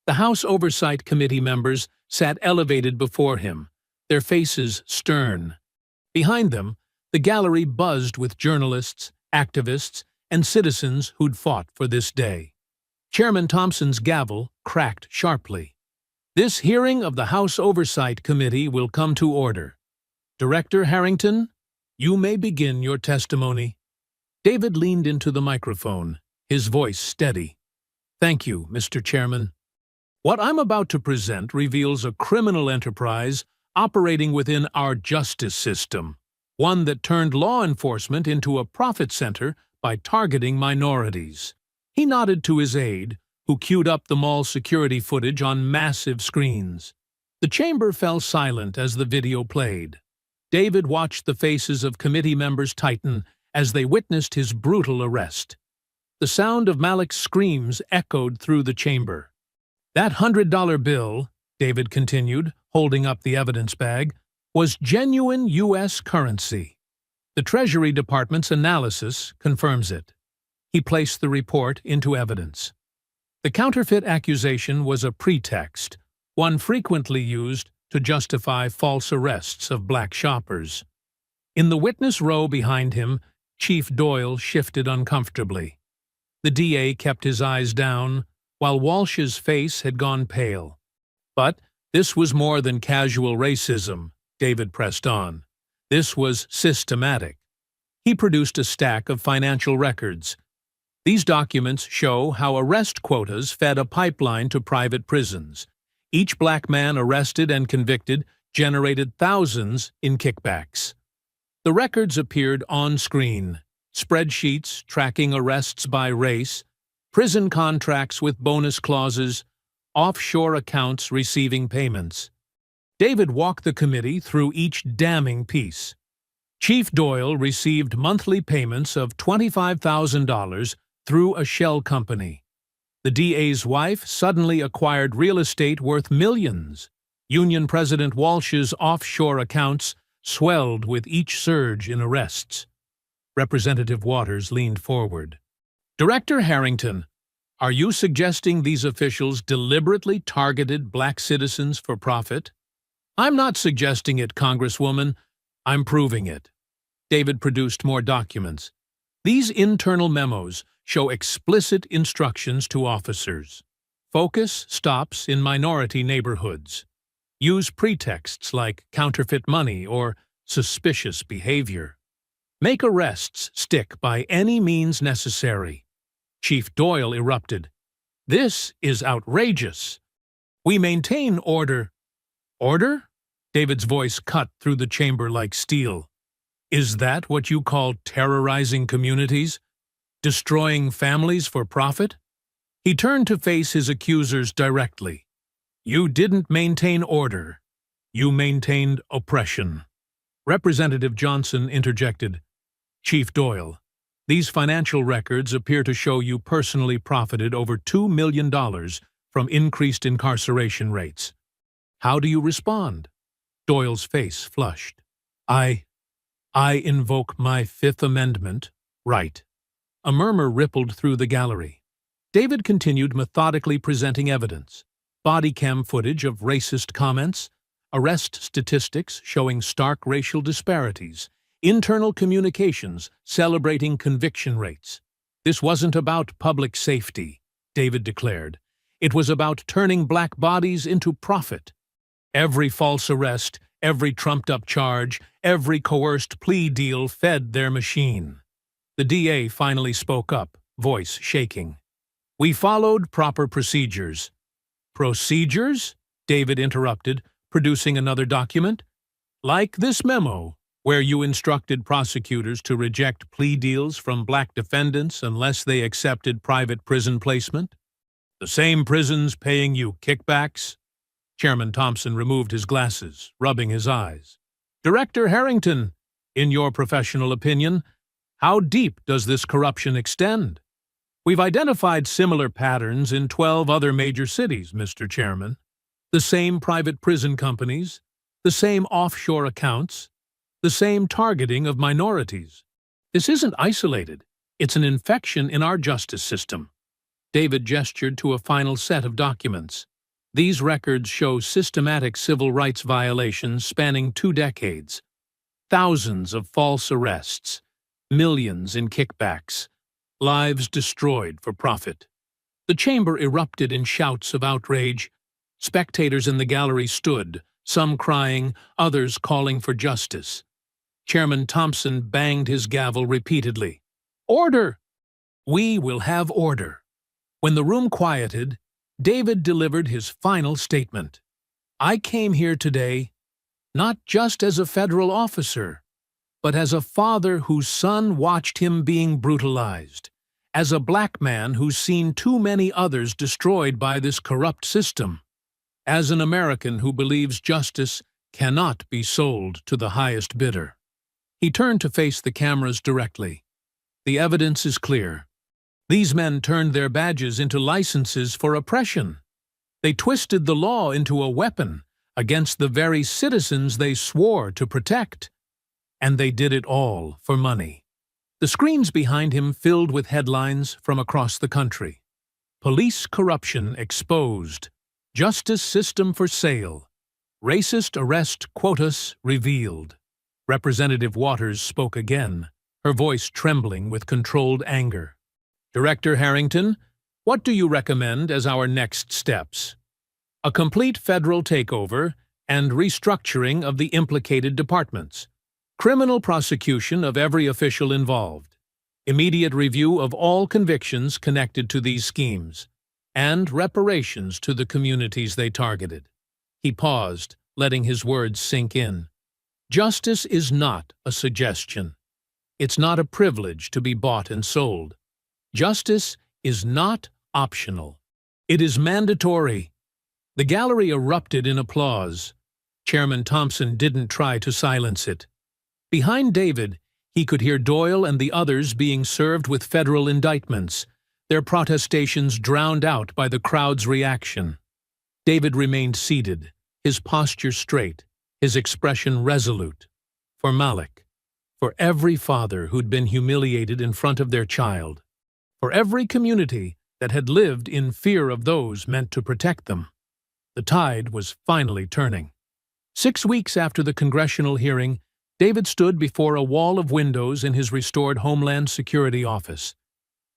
The House Oversight Committee members sat elevated before him, their faces stern. Behind them, the gallery buzzed with journalists, activists, and citizens who'd fought for this day. Chairman Thompson's gavel cracked sharply. This hearing of the House Oversight Committee will come to order. Director Harrington, you may begin your testimony. David leaned into the microphone, his voice steady. Thank you, Mr. Chairman. What I'm about to present reveals a criminal enterprise operating within our justice system, one that turned law enforcement into a profit center by targeting minorities. He nodded to his aide, who queued up the mall security footage on massive screens. The chamber fell silent as the video played. David watched the faces of committee members tighten as they witnessed his brutal arrest. The sound of Malik's screams echoed through the chamber. That $100 bill, David continued, holding up the evidence bag, was genuine U.S. currency. The Treasury Department's analysis confirms it. He placed the report into evidence. The counterfeit accusation was a pretext, one frequently used to justify false arrests of black shoppers. In the witness row behind him, Chief Doyle shifted uncomfortably. The DA kept his eyes down, while Walsh's face had gone pale. But this was more than casual racism, David pressed on. This was systematic. He produced a stack of financial records. These documents show how arrest quotas fed a pipeline to private prisons. Each black man arrested and convicted generated thousands in kickbacks. The records appeared on screen: spreadsheets tracking arrests by race, prison contracts with bonus clauses, offshore accounts receiving payments. David walked the committee through each damning piece. Chief Doyle received monthly payments of $25,000 through a shell company. The DA's wife suddenly acquired real estate worth millions. Union President Walsh's offshore accounts swelled with each surge in arrests. Representative Waters leaned forward. Director Harrington, are you suggesting these officials deliberately targeted black citizens for profit? I'm not suggesting it, Congresswoman. I'm proving it. David produced more documents. These internal memos show explicit instructions to officers. Focus stops in minority neighborhoods. Use pretexts like counterfeit money or suspicious behavior. Make arrests stick by any means necessary. Chief Doyle erupted. This is outrageous. We maintain order. Order? David's voice cut through the chamber like steel. Is that what you call terrorizing communities? Destroying families for profit? He turned to face his accusers directly. You didn't maintain order. You maintained oppression. Representative Johnson interjected. Chief Doyle, these financial records appear to show you personally profited over $2 million from increased incarceration rates. How do you respond? Doyle's face flushed. I invoke my Fifth Amendment right. A murmur rippled through the gallery. David continued methodically presenting evidence. Body cam footage of racist comments, arrest statistics showing stark racial disparities, internal communications celebrating conviction rates. This wasn't about public safety, David declared. It was about turning black bodies into profit. Every false arrest, every trumped-up charge, every coerced plea deal fed their machine. The DA finally spoke up, voice shaking. We followed proper procedures. Procedures? David interrupted, producing another document. Like this memo, where you instructed prosecutors to reject plea deals from black defendants unless they accepted private prison placement? The same prisons paying you kickbacks? Chairman Thompson removed his glasses, rubbing his eyes. Director Harrington, in your professional opinion, how deep does this corruption extend? We've identified similar patterns in 12 other major cities, Mr. Chairman. The same private prison companies, the same offshore accounts, the same targeting of minorities. This isn't isolated. It's an infection in our justice system. David gestured to a final set of documents. These records show systematic civil rights violations spanning 2 decades, thousands of false arrests, millions in kickbacks, lives destroyed for profit. The chamber erupted in shouts of outrage. Spectators in the gallery stood, some crying, others calling for justice. Chairman Thompson banged his gavel repeatedly. "Order! We will have order." When the room quieted, David delivered his final statement. "I came here today not just as a federal officer, but as a father whose son watched him being brutalized, as a black man who's seen too many others destroyed by this corrupt system, as an American who believes justice cannot be sold to the highest bidder." He turned to face the cameras directly. "The evidence is clear. These men turned their badges into licenses for oppression. They twisted the law into a weapon against the very citizens they swore to protect. And they did it all for money." The screens behind him filled with headlines from across the country. "Police corruption exposed. Justice system for sale. Racist arrest quotas revealed." Representative Waters spoke again, her voice trembling with controlled anger. "Director Harrington, what do you recommend as our next steps?" "A complete federal takeover and restructuring of the implicated departments. Criminal prosecution of every official involved. Immediate review of all convictions connected to these schemes. And reparations to the communities they targeted." He paused, letting his words sink in. Justice is not a suggestion. It's not a privilege to be bought and sold. Justice is not optional. It is mandatory. The gallery erupted in applause. Chairman Thompson didn't try to silence it. Behind David, he could hear Doyle and the others being served with federal indictments, their protestations drowned out by the crowd's reaction. David remained seated, his posture straight, his expression resolute. For Malik, for every father who'd been humiliated in front of their child, for every community that had lived in fear of those meant to protect them. The tide was finally turning. 6 weeks after the congressional hearing, David stood before a wall of windows in his restored Homeland Security office.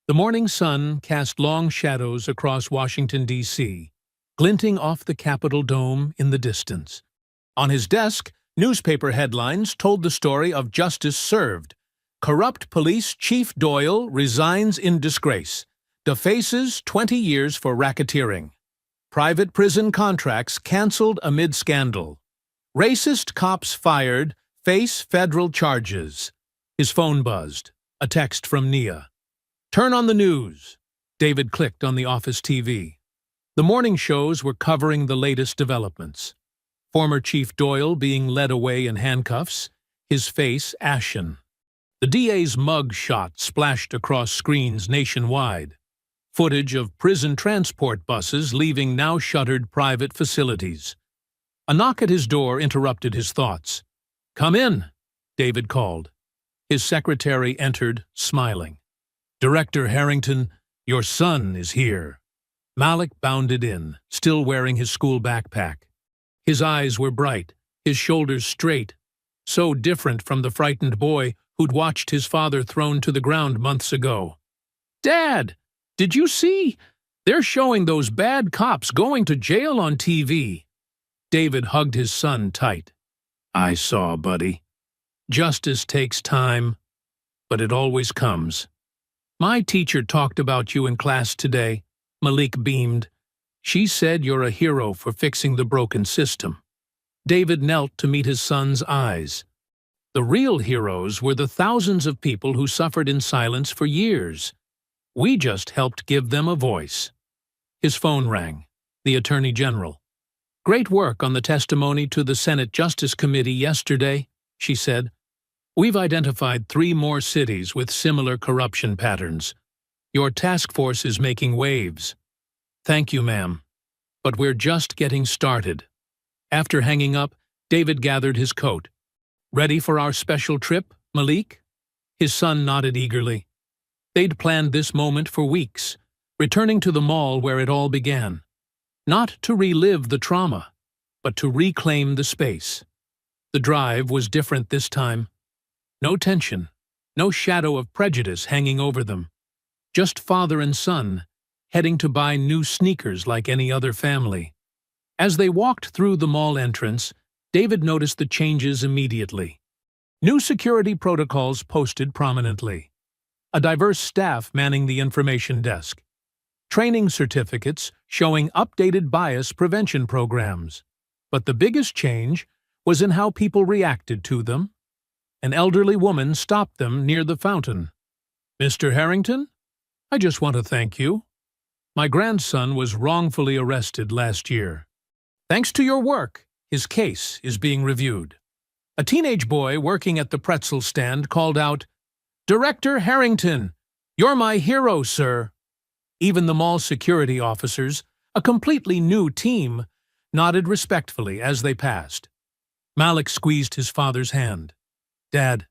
The morning sun cast long shadows across Washington, D.C., glinting off the Capitol dome in the distance. On his desk, newspaper headlines told the story of justice served. Corrupt police chief Doyle resigns in disgrace. Defaces 20 years for racketeering. Private prison contracts canceled amid scandal. Racist cops fired, face federal charges. His phone buzzed. A text from Nia. "Turn on the news." David clicked on the office TV. The morning shows were covering the latest developments. Former Chief Doyle being led away in handcuffs, his face ashen. The DA's mug shot splashed across screens nationwide. Footage of prison transport buses leaving now-shuttered private facilities. A knock at his door interrupted his thoughts. "Come in," David called. His secretary entered, smiling. "Director Harrington, your son is here." Malik bounded in, still wearing his school backpack. His eyes were bright, his shoulders straight, so different from the frightened boy who'd watched his father thrown to the ground months ago. "Dad, did you see? They're showing those bad cops going to jail on TV." David hugged his son tight. "I saw, buddy. Justice takes time, but it always comes. My teacher talked about you in class today." Malik beamed. "She said you're a hero for fixing the broken system." David knelt to meet his son's eyes. The real heroes were the thousands of people who suffered in silence for years. We just helped give them a voice. His phone rang. The Attorney General. "Great work on the testimony to the Senate Justice Committee yesterday," she said. "We've identified 3 more cities with similar corruption patterns. Your task force is making waves." "Thank you, ma'am." But we're just getting started. After hanging up, David gathered his coat. Ready for our special trip, Malik? His son nodded eagerly. They'd planned this moment for weeks, returning to the mall where it all began. Not to relive the trauma, but to reclaim the space. The drive was different this time. No tension, no shadow of prejudice hanging over them. Just father and son, heading to buy new sneakers like any other family. As they walked through the mall entrance, David noticed the changes immediately. New security protocols posted prominently. A diverse staff manning the information desk. Training certificates showing updated bias prevention programs. But the biggest change was in how people reacted to them. An elderly woman stopped them near the fountain. "Mr. Harrington, I just want to thank you. My grandson was wrongfully arrested last year. Thanks to your work, his case is being reviewed." A teenage boy working at the pretzel stand called out, "Director Harrington, you're my hero, sir." Even the mall security officers, a completely new team, nodded respectfully as they passed. Malik squeezed his father's hand. "Dad,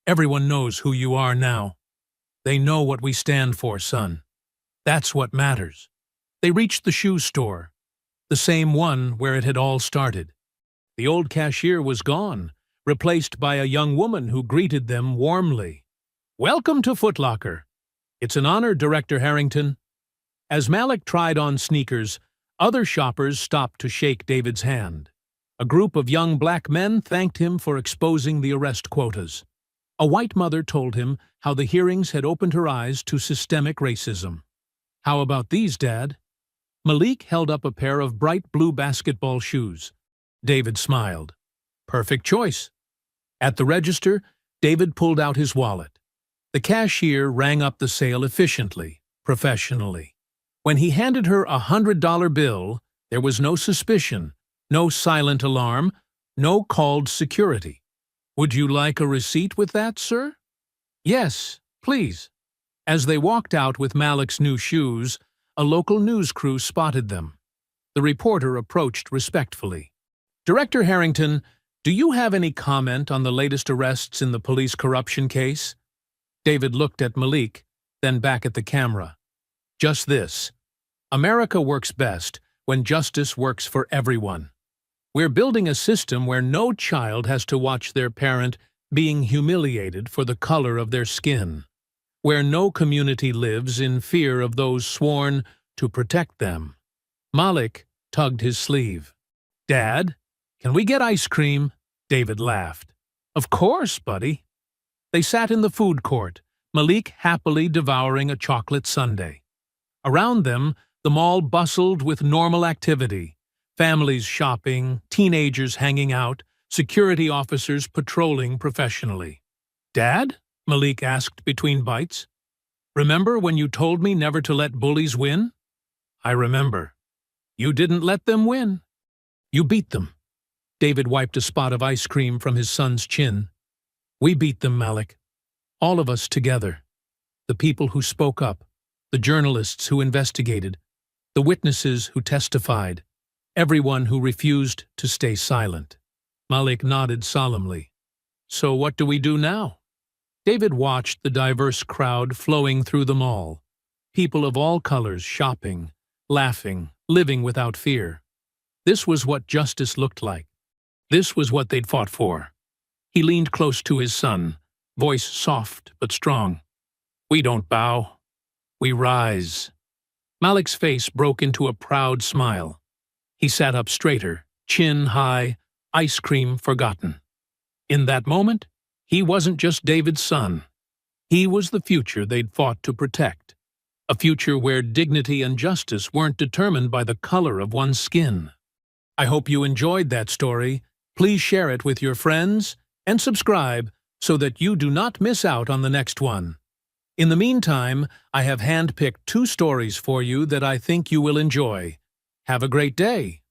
everyone knows who you are now. They know what we stand for, son. That's what matters." They reached the shoe store, the same one where it had all started. The old cashier was gone, replaced by a young woman who greeted them warmly. "Welcome to Foot Locker. It's an honor, Director Harrington." As Malik tried on sneakers, other shoppers stopped to shake David's hand. A group of young black men thanked him for exposing the arrest quotas. A white mother told him how the hearings had opened her eyes to systemic racism. "How about these, Dad?" Malik held up a pair of bright blue basketball shoes. David smiled. "Perfect choice." At the register, David pulled out his wallet. The cashier rang up the sale efficiently, professionally. When he handed her a $100 bill, there was no suspicion, no silent alarm, no called security. "Would you like a receipt with that, sir?" "Yes, please." As they walked out with Malik's new shoes, a local news crew spotted them. The reporter approached respectfully. "Director Harrington, do you have any comment on the latest arrests in the police corruption case?" David looked at Malik, then back at the camera. "Just this. America works best when justice works for everyone. We're building a system where no child has to watch their parent being humiliated for the color of their skin, where no community lives in fear of those sworn to protect them." Malik tugged his sleeve. "Dad, can we get ice cream?" David laughed. "Of course, buddy." They sat in the food court, Malik happily devouring a chocolate sundae. Around them, the mall bustled with normal activity. Families shopping, teenagers hanging out, security officers patrolling professionally. "Dad?" Malik asked between bites. "Remember when you told me never to let bullies win?" "I remember. You didn't let them win. You beat them." David wiped a spot of ice cream from his son's chin. "We beat them, Malik. All of us together. The people who spoke up, the journalists who investigated, the witnesses who testified, everyone who refused to stay silent." Malik nodded solemnly. "So what do we do now?" David watched the diverse crowd flowing through the mall. People of all colors shopping, laughing, living without fear. This was what justice looked like. This was what they'd fought for. He leaned close to his son, voice soft but strong. "We don't bow. We rise." Malik's face broke into a proud smile. He sat up straighter, chin high, ice cream forgotten. In that moment, he wasn't just David's son. He was the future they'd fought to protect. A future where dignity and justice weren't determined by the color of one's skin. I hope you enjoyed that story. Please share it with your friends and subscribe so that you do not miss out on the next one. In the meantime, I have handpicked 2 stories for you that I think you will enjoy. Have a great day.